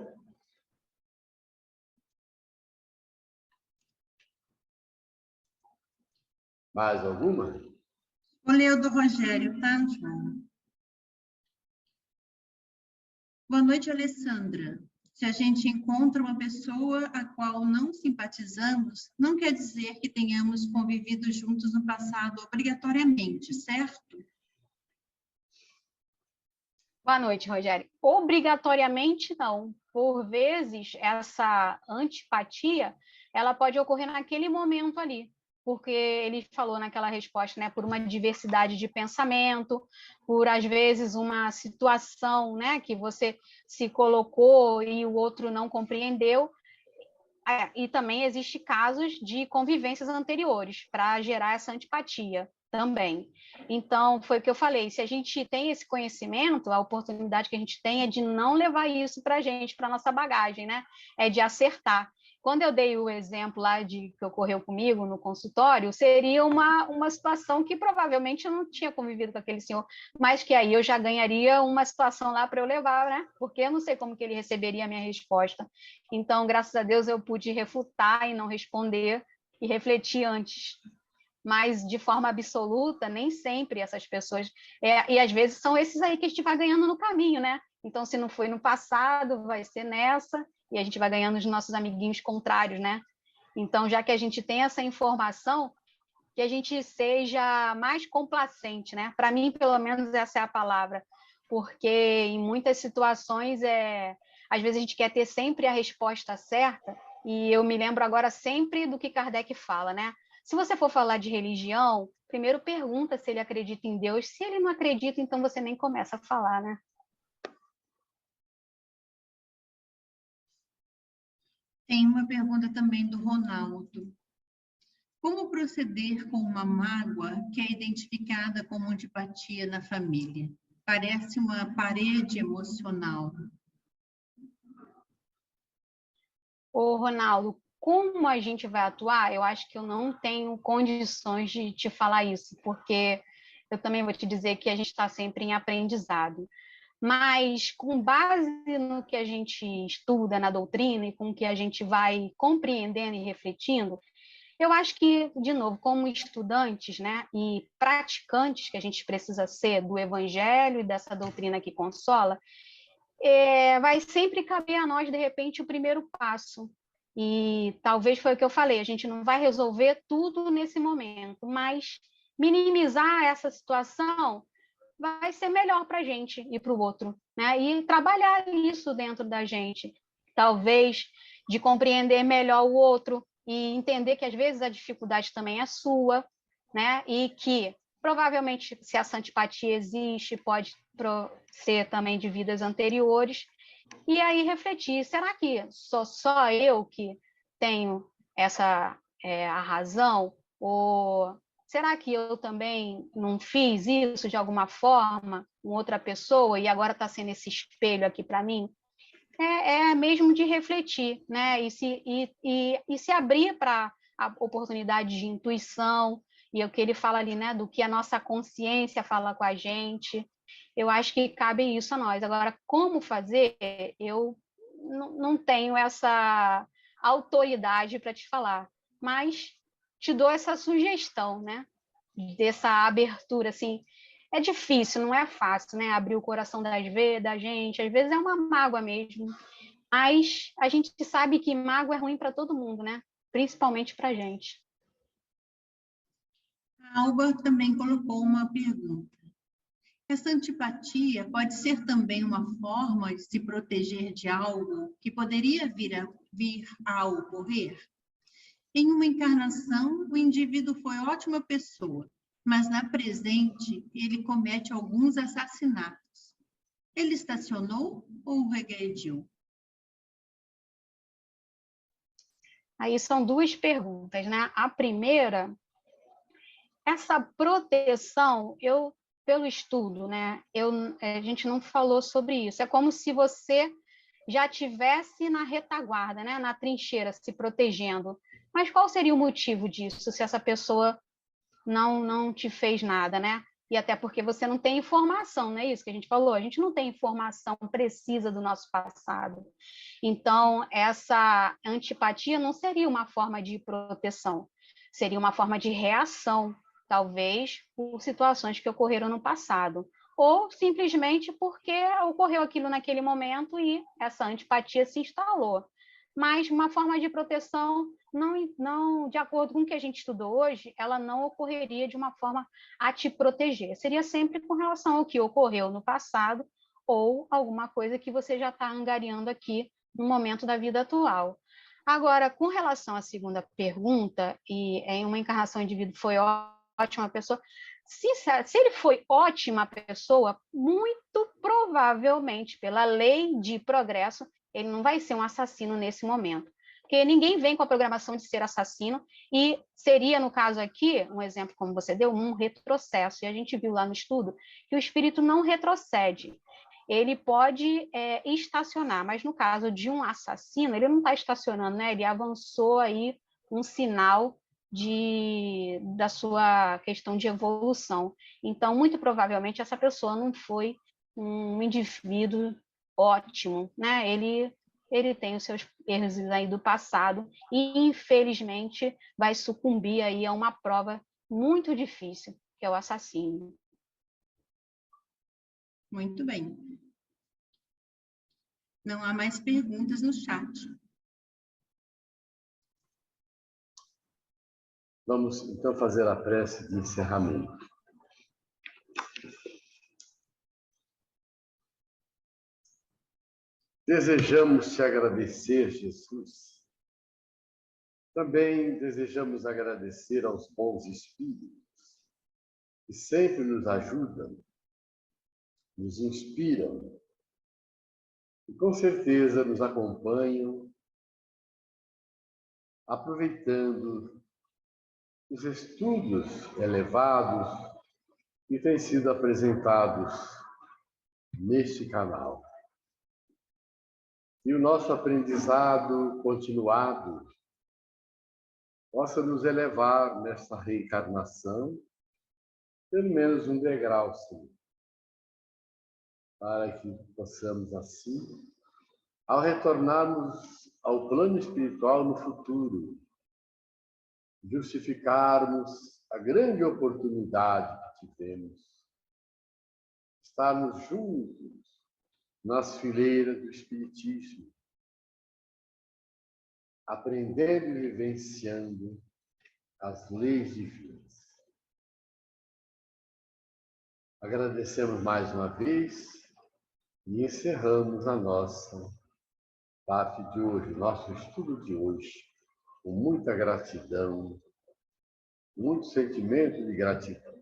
Mais alguma? Vou ler o do Rogério, tá, João? Boa noite, Alessandra. Se a gente encontra uma pessoa a qual não simpatizamos, não quer dizer que tenhamos convivido juntos no passado obrigatoriamente, certo? Boa noite, Rogério. Obrigatoriamente não. Por vezes, essa antipatia, ela pode ocorrer naquele momento ali, porque ele falou naquela resposta, né, por uma diversidade de pensamento, por, às vezes, uma situação, né, que você se colocou e o outro não compreendeu. E também existe casos de convivências anteriores para gerar essa antipatia também. Então, foi o que eu falei, se a gente tem esse conhecimento, a oportunidade que a gente tem é de não levar isso para a gente, para a nossa bagagem, né? É de acertar. Quando eu dei o exemplo lá de que ocorreu comigo no consultório, seria uma situação que provavelmente eu não tinha convivido com aquele senhor, mas que aí eu já ganharia uma situação lá para eu levar, né? Porque eu não sei como que ele receberia a minha resposta. Então, graças a Deus, eu pude refutar e não responder e refletir antes. Mas, de forma absoluta, nem sempre essas pessoas... e, às vezes, são esses aí que a gente vai ganhando no caminho, né? Então, se não foi no passado, vai ser nessa, e a gente vai ganhando os nossos amiguinhos contrários, né? Então, já que a gente tem essa informação, que a gente seja mais complacente, né? Para mim, pelo menos, essa é a palavra, porque em muitas situações, às vezes a gente quer ter sempre a resposta certa, e eu me lembro agora sempre do que Kardec fala, né? Se você for falar de religião, primeiro pergunta se ele acredita em Deus. Se ele não acredita, então você nem começa a falar, né? Tem uma pergunta também do Ronaldo. Como proceder com uma mágoa que é identificada como antipatia na família? Parece uma parede emocional. Ô, Ronaldo, como a gente vai atuar? Eu acho que eu não tenho condições de te falar isso, porque eu também vou te dizer que a gente está sempre em aprendizado. Mas, com base no que a gente estuda na doutrina e com o que a gente vai compreendendo e refletindo, eu acho que, de novo, como estudantes, né, e praticantes que a gente precisa ser do Evangelho e dessa doutrina que consola, vai sempre caber a nós, de repente, o primeiro passo. E talvez foi o que eu falei, a gente não vai resolver tudo nesse momento, mas minimizar essa situação vai ser melhor para a gente e para o outro, né? E trabalhar isso dentro da gente, talvez de compreender melhor o outro e entender que às vezes a dificuldade também é sua, né? E que provavelmente se essa antipatia existe, pode ser também de vidas anteriores. E aí refletir, será que sou só eu que tenho essa a razão? Ou será que eu também não fiz isso de alguma forma com outra pessoa e agora está sendo esse espelho aqui para mim? É mesmo de refletir, né? E se abrir para a oportunidade de intuição, e o que ele fala ali, né? Do que a nossa consciência fala com a gente. Eu acho que cabe isso a nós. Agora, como fazer, eu não tenho essa autoridade para te falar, mas te dou essa sugestão, né? Dessa abertura, assim. É difícil, não é fácil, né? Abrir o coração da gente, às vezes é uma mágoa mesmo, mas a gente sabe que mágoa é ruim para todo mundo, né? Principalmente para a gente. A Alba também colocou uma pergunta. Essa antipatia pode ser também uma forma de se proteger de algo que poderia vir a ocorrer? Em uma encarnação, o indivíduo foi ótima pessoa, mas na presente ele comete alguns assassinatos. Ele estacionou ou regrediu? Aí são duas perguntas, né? A primeira, essa proteção, pelo estudo, né? A gente não falou sobre isso. É como se você já tivesse na retaguarda, né? Na trincheira, se protegendo. Mas qual seria o motivo disso, se essa pessoa não te fez nada, né? E até porque você não tem informação, não é isso que a gente falou? A gente não tem informação precisa do nosso passado. Então, essa antipatia não seria uma forma de proteção, seria uma forma de reação, talvez por situações que ocorreram no passado, ou simplesmente porque ocorreu aquilo naquele momento e essa antipatia se instalou. Mas uma forma de proteção, não, de acordo com o que a gente estudou hoje, ela não ocorreria de uma forma a te proteger. Seria sempre com relação ao que ocorreu no passado ou alguma coisa que você já está angariando aqui no momento da vida atual. Agora, com relação à segunda pergunta, e em uma encarnação o indivíduo foi ótima pessoa, se ele foi ótima pessoa, muito provavelmente, pela lei de progresso, ele não vai ser um assassino nesse momento. Porque ninguém vem com a programação de ser assassino, e seria, no caso aqui, um exemplo como você deu, um retrocesso. E a gente viu lá no estudo que o espírito não retrocede. Ele pode estacionar, mas no caso de um assassino, ele não está estacionando, né? Ele avançou aí um sinal da sua questão de evolução. Então, muito provavelmente, essa pessoa não foi um indivíduo ótimo, né? Ele tem os seus erros aí do passado e, infelizmente, vai sucumbir aí a uma prova muito difícil, que é o assassino. Muito bem. Não há mais perguntas no chat. Vamos, então, fazer a prece de encerramento. Desejamos te agradecer, Jesus. Também desejamos agradecer aos bons espíritos que sempre nos ajudam, nos inspiram e com certeza nos acompanham, aproveitando os estudos elevados que têm sido apresentados neste canal. e o nosso aprendizado continuado possa nos elevar nessa reencarnação, pelo menos um degrau, Senhor, para que possamos assim, ao retornarmos ao plano espiritual no futuro, justificarmos a grande oportunidade que tivemos, estarmos juntos nas fileiras do Espiritismo, aprendendo e vivenciando as leis divinas. Agradecemos mais uma vez e encerramos a nossa parte de hoje, nosso estudo de hoje, com muita gratidão, muito sentimento de gratidão.